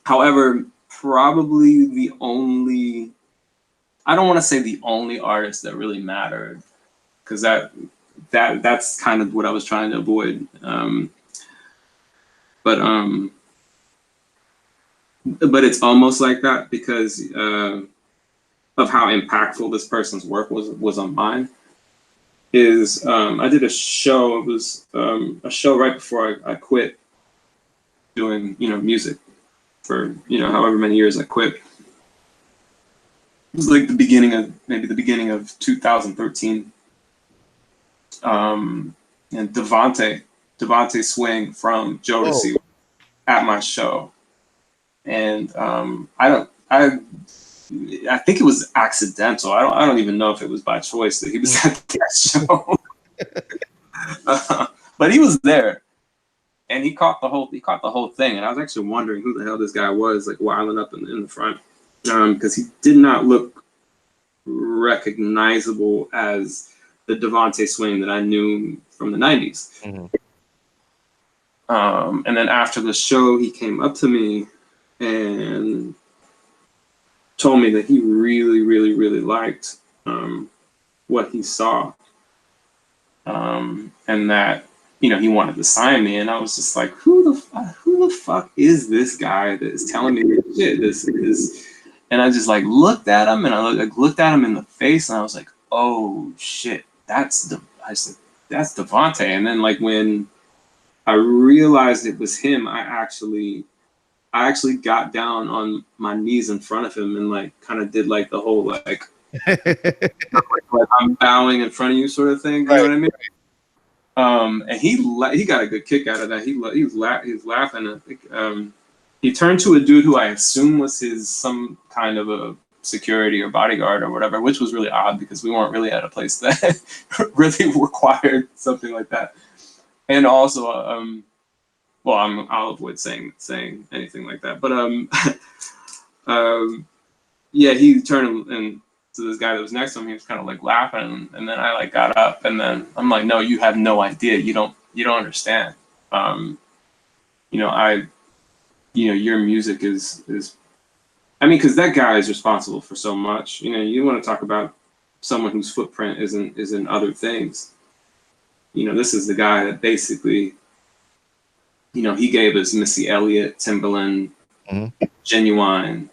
However, probably the only, I don't want to say the only artist that really mattered, because that's kind of what I was trying to avoid. But it's almost like that because of how impactful this person's work was on mine. Is I did a show. It was a show right before I quit doing, you know, music for, you know, however many years I quit. It was like the beginning of 2013. And Devontae Swing from Jodeci at my show, and I think it was accidental. I don't even know if it was by choice that he was at that show. But he was there, and he caught the whole thing. And I was actually wondering who the hell this guy was, like wilding up in the front, because he did not look recognizable as the Devontae Swing that I knew from the 90s. Mm-hmm. And then after the show, he came up to me and told me that he really, really, really liked what he saw, and that, you know, he wanted to sign me. And I was just like, who the fuck is this guy that is telling me this shit? This is, and I just like looked at him, and I looked at him in the face, and I was like, oh shit, that's Devontae. And then like when I realized it was him, I actually got down on my knees in front of him and like kind of did like the whole like, like I'm bowing in front of you sort of thing. You know what I mean? And he got a good kick out of that. He was laughing. I think he turned to a dude who I assume was some kind of a security or bodyguard or whatever, which was really odd because we weren't really at a place that really required something like that. And also, well, I'll avoid saying anything like that. But yeah, he turned and to this guy that was next to him. He was kind of like laughing, and then I like got up, and then I'm like, no, you have no idea. You don't understand. You know, your music is. I mean, because that guy is responsible for so much. You know, you want to talk about someone whose footprint is in other things. You know, this is the guy that basically, you know, he gave us Missy Elliott, Timbaland, mm-hmm. Genuine,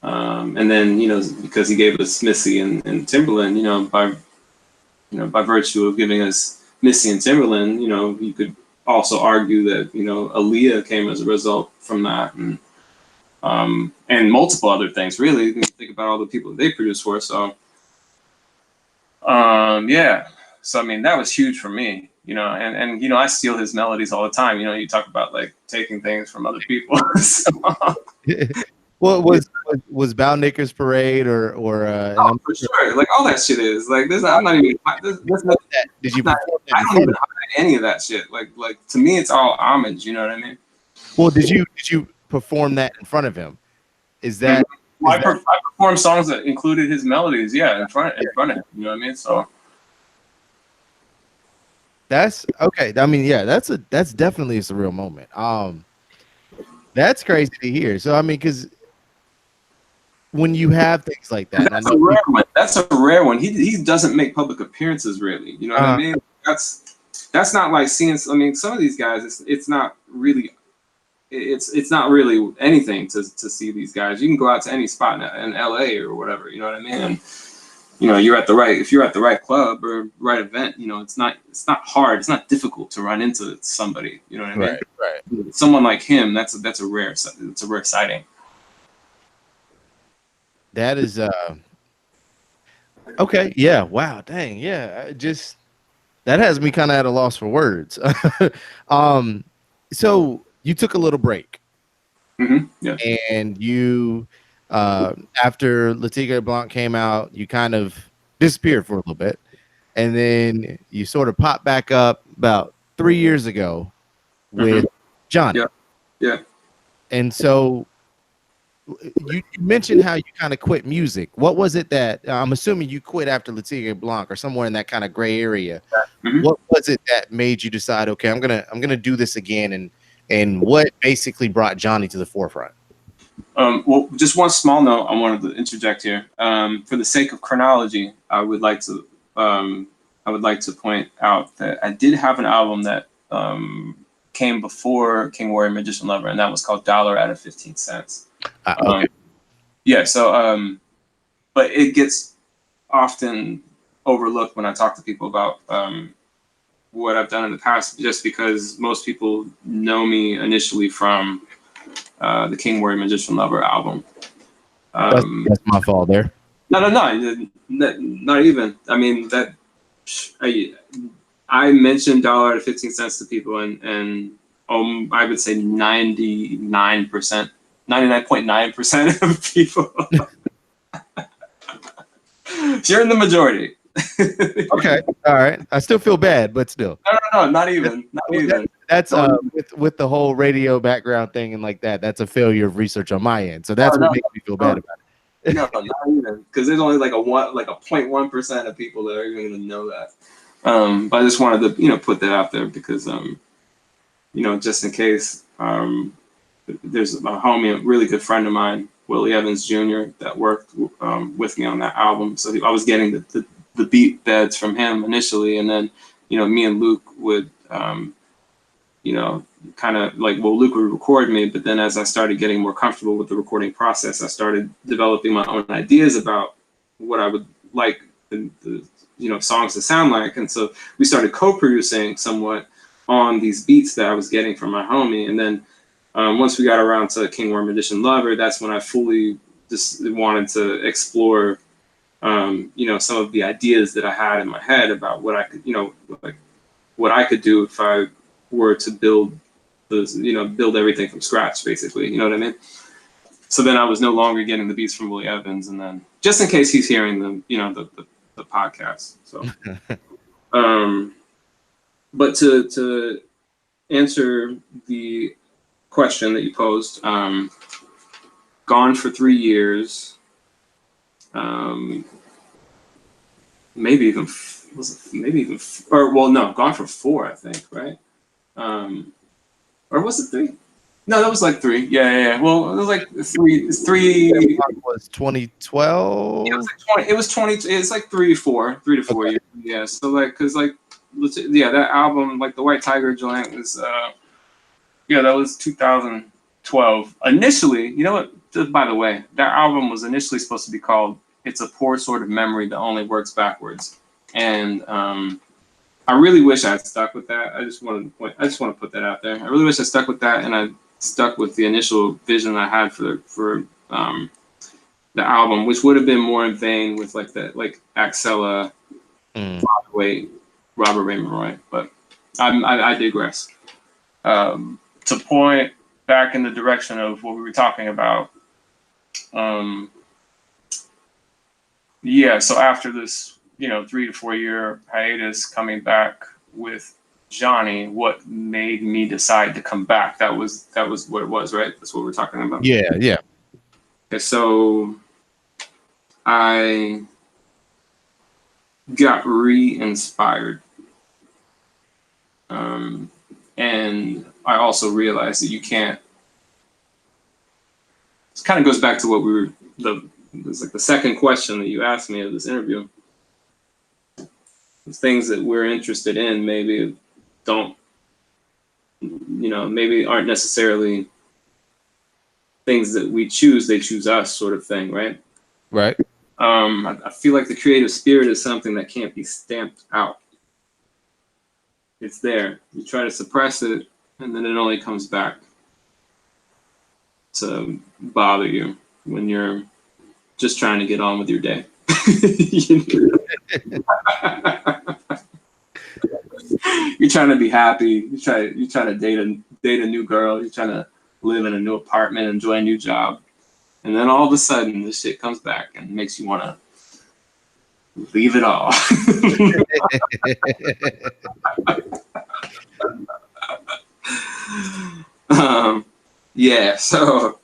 and then, you know, because he gave us Missy and Timbaland, you know, by virtue of giving us Missy and Timbaland, you know, you could also argue that, you know, Aaliyah came as a result from that, and multiple other things, really, when you think about all the people that they produced for. So, yeah. So, I mean, that was huge for me, you know, and you know, I steal his melodies all the time. You know, you talk about like taking things from other people. So, well, was Bow Knickers Parade or oh, for sure, like all that shit is like this. I'm not even. Did you? I don't even hide any of that shit. Like to me, it's all homage. You know what I mean? Well, did you perform that in front of him? Is that? I performed songs that included his melodies. Yeah, in front of him. You know what I mean? So. That's okay. I mean, yeah, that's definitely a surreal moment. That's crazy to hear. So I mean, because when you have things like that, and I That's know a rare people, one. That's a rare one. He doesn't make public appearances really. You know what I uh, mean? That's not like seeing. I mean, some of these guys, it's not really. It's not really anything to see these guys. You can go out to any spot in LA or whatever. You know what I mean? And, you're at the right. If you're at the right club or right event, it's not hard. It's not difficult to run into somebody. You know what I right, mean? right. Someone like him, it's a rare sighting. That is okay. Yeah. Wow. Dang. Yeah. Just that has me kind of at a loss for words. um, so you took a little break, Yeah. and you, after Latiga Blanc came out, you kind of disappeared for a little bit, and then you sort of popped back up about 3 years ago hmm with Johnny. Yeah. Yeah. And so you mentioned how you kind of quit music. What was it that I'm assuming you quit after Latiga Blanc or somewhere in that kind of gray area? hmm What was it that made you decide, okay, I'm gonna do this again, and what basically brought Johnny to the forefront? Well, just one small note I wanted to interject here. For the sake of chronology, I would like to point out that I did have an album that came before King Warrior Magician Lover, and that was called Dollar Out of 15 Cents. Okay. Um, yeah, so but it gets often overlooked when I talk to people about what I've done in the past, just because most people know me initially from the King Warrior Magician Lover album. That's Um, that's my fault there. no, no, no, not even. I mean that I, I mentioned dollar to 15 cents to people, and I would say 99%, 99.9% of people. You're in the majority. Okay. All right. I still feel bad, but still. No, no, no, not That- even, not even. that's No, with the whole radio background thing and like that. That's a failure of research on my end. So that's what no, makes me feel bad no, about no, not even, because there's only like a 0.1% of people that are even going to know that. But I just wanted to put that out there because just in case. There's a homie, a really good friend of mine, Willie Evans Jr., that worked with me on that album. So I was getting the beat beds from him initially, and then me and Luke would kind of like, well, Luke would record me, but then as I started getting more comfortable with the recording process, I started developing my own ideas about what I would like the songs to sound like, and so we started co-producing somewhat on these beats that I was getting from my homie, and then once we got around to King Worm Edition Lover, that's when I fully just wanted to explore, some of the ideas that I had in my head about what I could, like what I could do if I were to build everything from scratch, basically. You know what I mean? So then I was no longer getting the beats from Willie Evans, and then just in case he's hearing the podcast. So, um, but to answer the question that you posed, gone for 3 years, um, maybe even or well, no, gone for 4, I think, right? Or was it 3? No, that was like 3. Yeah, yeah, yeah. Well, it was like 3. It's 3. it. It Was was 2012? like 20. It was 20. It's like 3 to 4 Okay. years. Yeah. So like, cause like, yeah, that album, like the White Tiger joint, was yeah, that was 2012. Initially, you know what? Just by the way, that album was initially supposed to be called "It's a Poor Sort of Memory That Only Works Backwards," and I really wish I had stuck with that. I just want to put that out there. I really wish I stuck with that, and I stuck with the initial vision I had for the album, which would have been more in vein with like Axella, Mm. Wait, Robert Raymond Roy. But I digress. To point back in the direction of what we were talking about, um, yeah. So after this, 3 to 4 year hiatus, coming back with Johnny, what made me decide to come back? That was what it was, right? That's what we're talking about. Yeah, yeah. Okay, so I got re-inspired And I also realized that you can't. It kind of goes back to what it's like the second question that you asked me of this interview. The things that we're interested in maybe don't, maybe aren't necessarily things that we choose. They choose us, sort of thing, right? Right. I feel like the creative spirit is something that can't be stamped out. It's there. You try to suppress it, and then it only comes back to bother you when you're just trying to get on with your day. You're trying to be happy. You try to date a new girl. You're trying to live in a new apartment, enjoy a new job, and then all of a sudden, this shit comes back and makes you want to leave it all. So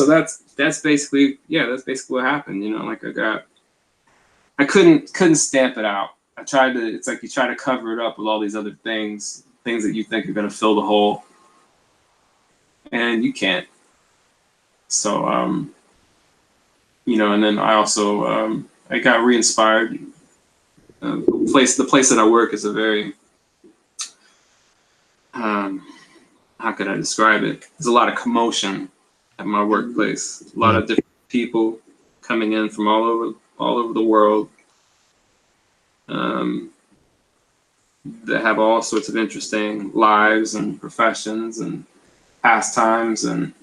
that's basically what happened. Like I couldn't stamp it out. I tried to. It's like you try to cover it up with all these other things that you think are going to fill the hole, and you can't. So and then I also I got re-inspired. The place that I work is a very how could I describe it? There's a lot of commotion at my workplace. A lot of different people coming in from all over the world that have all sorts of interesting lives and professions and pastimes, and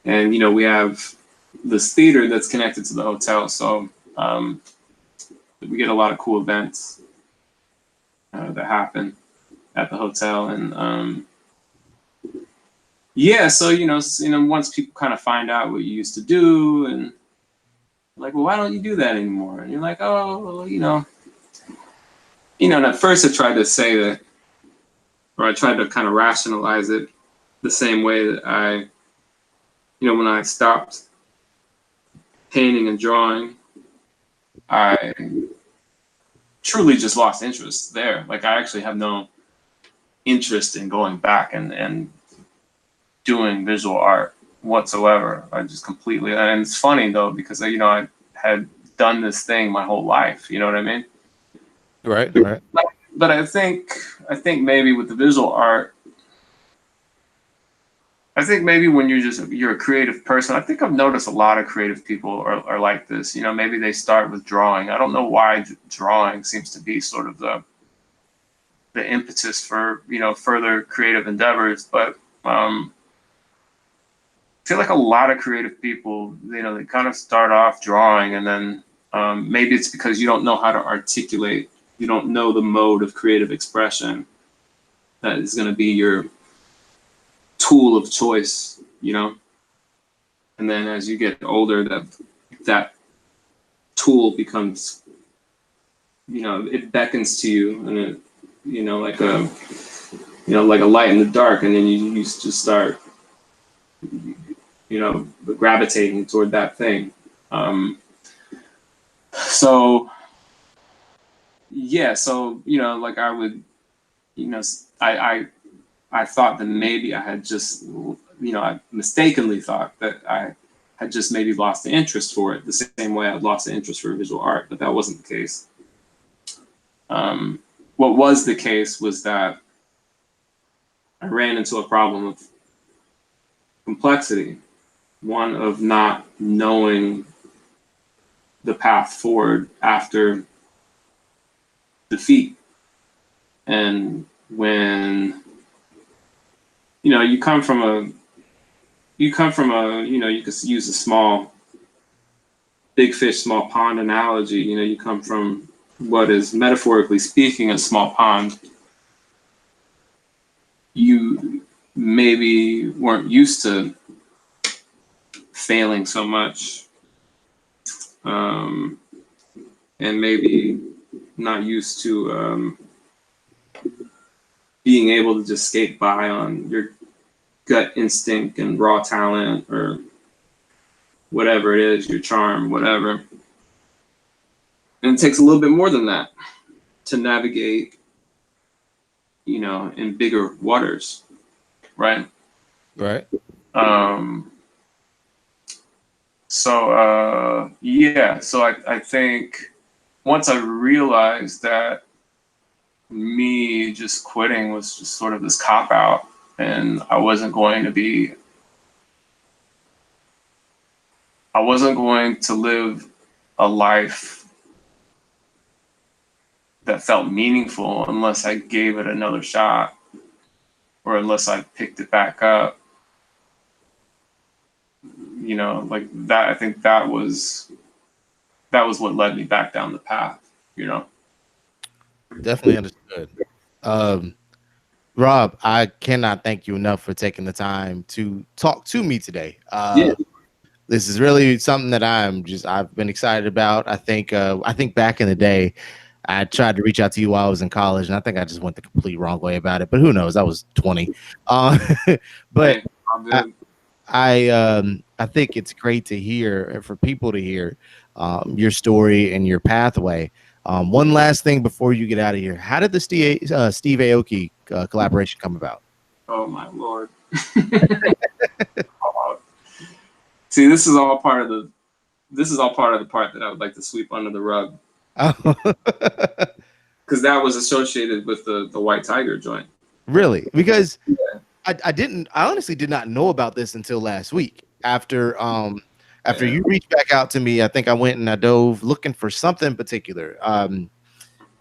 we have this theater that's connected to the hotel, so we get a lot of cool events that happen at the hotel, and so once people kind of find out what you used to do, and like, well, why don't you do that anymore? And you're like, oh, well, and at first I tried to say that, or I tried to kind of rationalize it the same way that when I stopped painting and drawing, I truly just lost interest there. Like, I actually have no interest in going back and doing visual art whatsoever. I just completely, and it's funny though, because I had done this thing my whole life, you know what I mean? Right. But I think maybe with the visual art, I think maybe when you're a creative person, I think I've noticed a lot of creative people are like this. Maybe they start with drawing. I don't know why drawing seems to be sort of the impetus for further creative endeavors, but I feel like a lot of creative people, they kind of start off drawing, and then maybe it's because you don't know how to articulate. You don't know the mode of creative expression that is going to be your tool of choice, And then as you get older, that tool becomes, it beckons to you, and it, like a light in the dark, and then you used to start, gravitating toward that thing. So like I would, I thought that maybe I had just, I mistakenly thought that I had just maybe lost the interest for it, the same way I'd lost the interest for visual art, but that wasn't the case. What was the case was that I ran into a problem of complexity, one of not knowing the path forward after defeat. And when you come from a you could use a big fish, small pond analogy. You come from what is, metaphorically speaking, a small pond. You maybe weren't used to failing so much, and maybe not used to being able to just skate by on your gut instinct and raw talent, or whatever it is, your charm, whatever. And it takes a little bit more than that to navigate, in bigger waters, right? Right. Um, so yeah, so I think once I realized that me just quitting was just sort of this cop out, and I wasn't going to live a life that felt meaningful unless I gave it another shot, or unless I picked it back up. Like that. I think that was what led me back down the path. Definitely understood. Um, Rob, I cannot thank you enough for taking the time to talk to me today. Yeah. This is really something that I've been excited about. I think back in the day, I tried to reach out to you while I was in college, and I think I just went the complete wrong way about it. But who knows? I was 20. Uh, but Hey, I'm I, good. I think it's great to hear and for people to hear your story and your pathway. One last thing before you get out of here: how did the Steve Aoki collaboration come about? Oh my lord. See, this is all part of the part that I would like to sweep under the rug, because that was associated with the White Tiger joint. Really? Because Yeah. I honestly did not know about this until last week. After Yeah. you reached back out to me, I think I went and I dove looking for something in particular. I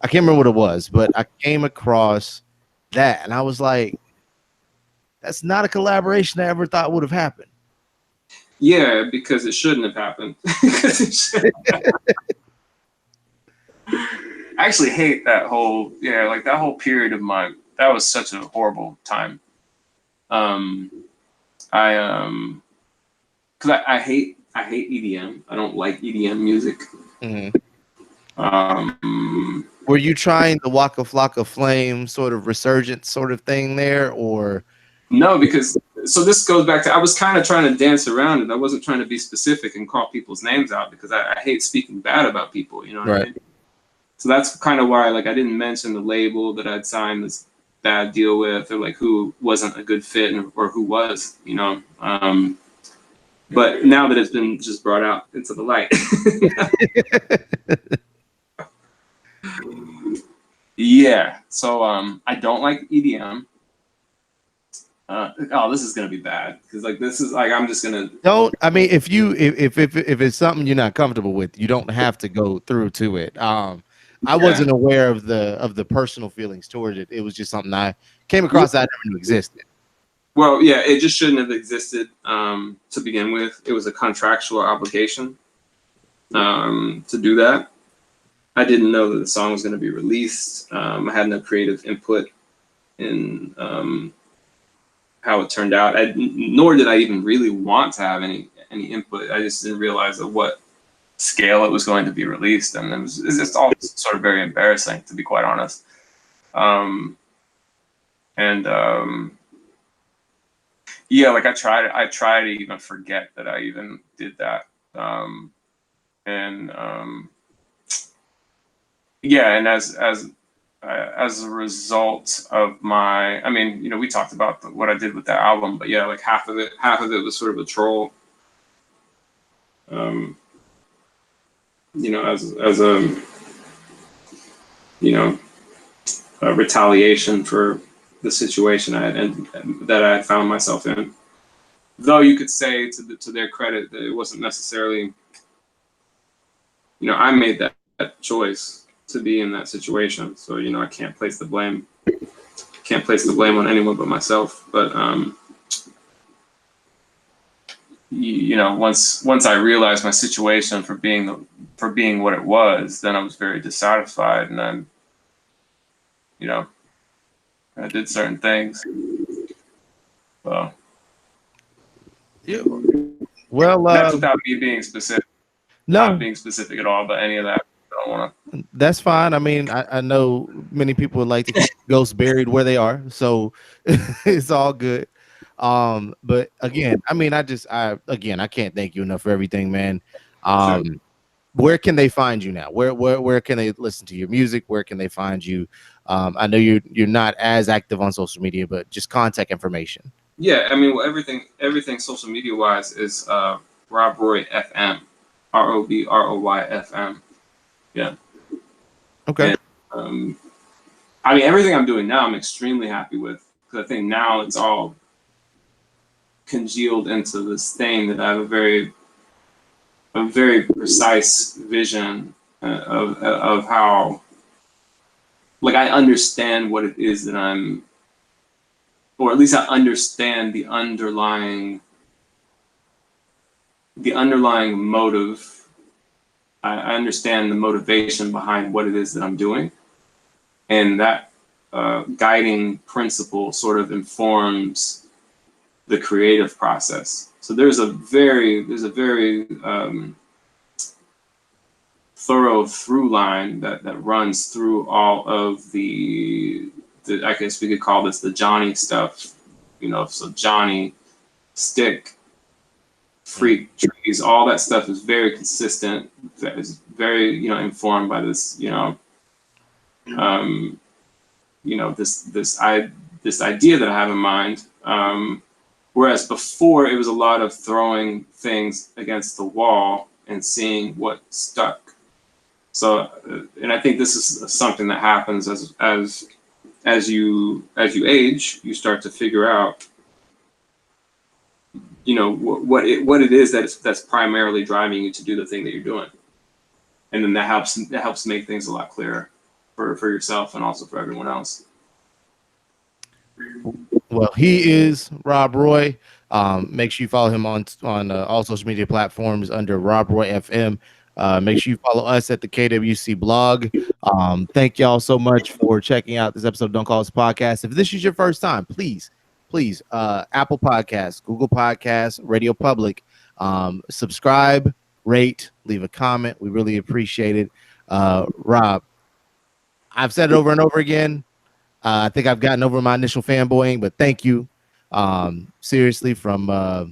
can't remember what it was, but I came across that and I was like, that's not a collaboration I ever thought would have happened. Yeah, because it shouldn't have happened. I actually hate that whole like that whole period of my that was such a horrible time. Um, I because I hate EDM. I don't like EDM music. Mhm. Um, Were you trying the Waka Flocka Flame sort of resurgence sort of thing there, or no, because so this goes back to I was kind of trying to dance around it. I wasn't trying to be specific and call people's names out because I hate speaking bad about people. You know what I right? mean? So that's kind of why I didn't mention the label that I'd signed this bad deal with, or like who wasn't a good fit or who was, But now that it's been just brought out into the light, yeah. So I don't like EDM. Oh, this is gonna be bad because this is I'm just gonna. Don't I mean if it's something you're not comfortable with, you don't have to go through to it. I Yeah. wasn't aware of the personal feelings towards it. It was just something I came across that I never knew existed. Well, yeah, it just shouldn't have existed to begin with. It was a contractual obligation to do that. I didn't know that the song was going to be released. I had no creative input in how it turned out. Nor did I even really want to have any input. I just didn't realize at what scale it was going to be released, and it's just all sort of very embarrassing, to be quite honest. And yeah, I try to even forget that I even did that. And yeah, and as a result of my, I mean, we talked about what I did with that album, but yeah, like half of it was sort of a troll. Um, as you know, a retaliation for the situation that I had found myself in. Though you could say to their credit that it wasn't necessarily, I made that choice to be in that situation. So, I can't place the blame on anyone but myself. But once I realized my situation for being what it was, then I was very dissatisfied, and I did certain things. So Yeah. Well, that's without me being specific, not no, being specific at all, but any of that. I don't want to. that's fine. I mean, I know many people would like to keep ghosts buried where they are, so it's all good. But again, I mean, I can't thank you enough for everything, man. Sure. Um, where can they find you now? Where can they listen to your music? Where can they find you? I know you're not as active on social media, but just contact information. Yeah, I mean, well, everything social media wise is Rob Roy FM, ROBROY FM. Yeah, Okay. and um, I mean, everything I'm doing now, I'm extremely happy with, because I think now it's all congealed into this thing that I have a very precise vision of how, like, I understand what it is that I'm, or at least I understand the underlying motive. I understand the motivation behind what it is that I'm doing, and that guiding principle sort of informs the creative process. So there's a very thorough through line that runs through all of the I guess we could call this the Johnny stuff, so Johnny, Stick, Freak, Trees, all that stuff is very consistent. That is very, informed by this, this idea that I have in mind. Whereas before it was a lot of throwing things against the wall and seeing what stuck. So, and I think this is something that happens as you age, you start to figure out, what it is that's primarily driving you to do the thing that you're doing, and then that helps make things a lot clearer for yourself and also for everyone else. Well, he is Rob Roy. Make sure you follow him on all social media platforms under Rob Roy FM. Make sure you follow us at the KWC blog. Thank y'all so much for checking out this episode of Don't Call Us Podcast. If this is your first time, please, Apple Podcasts, Google Podcasts, Radio Public, subscribe, rate, leave a comment. We really appreciate it. Rob, I've said it over and over again. I think I've gotten over my initial fanboying, but thank you. Seriously, from I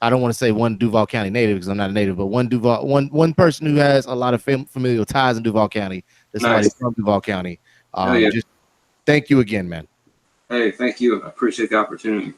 don't want to say one Duval County native because I'm not a native, but one person who has a lot of familial ties in Duval County. That's somebody from Duval County. Yeah. Just thank you again, man. Hey, thank you. I appreciate the opportunity.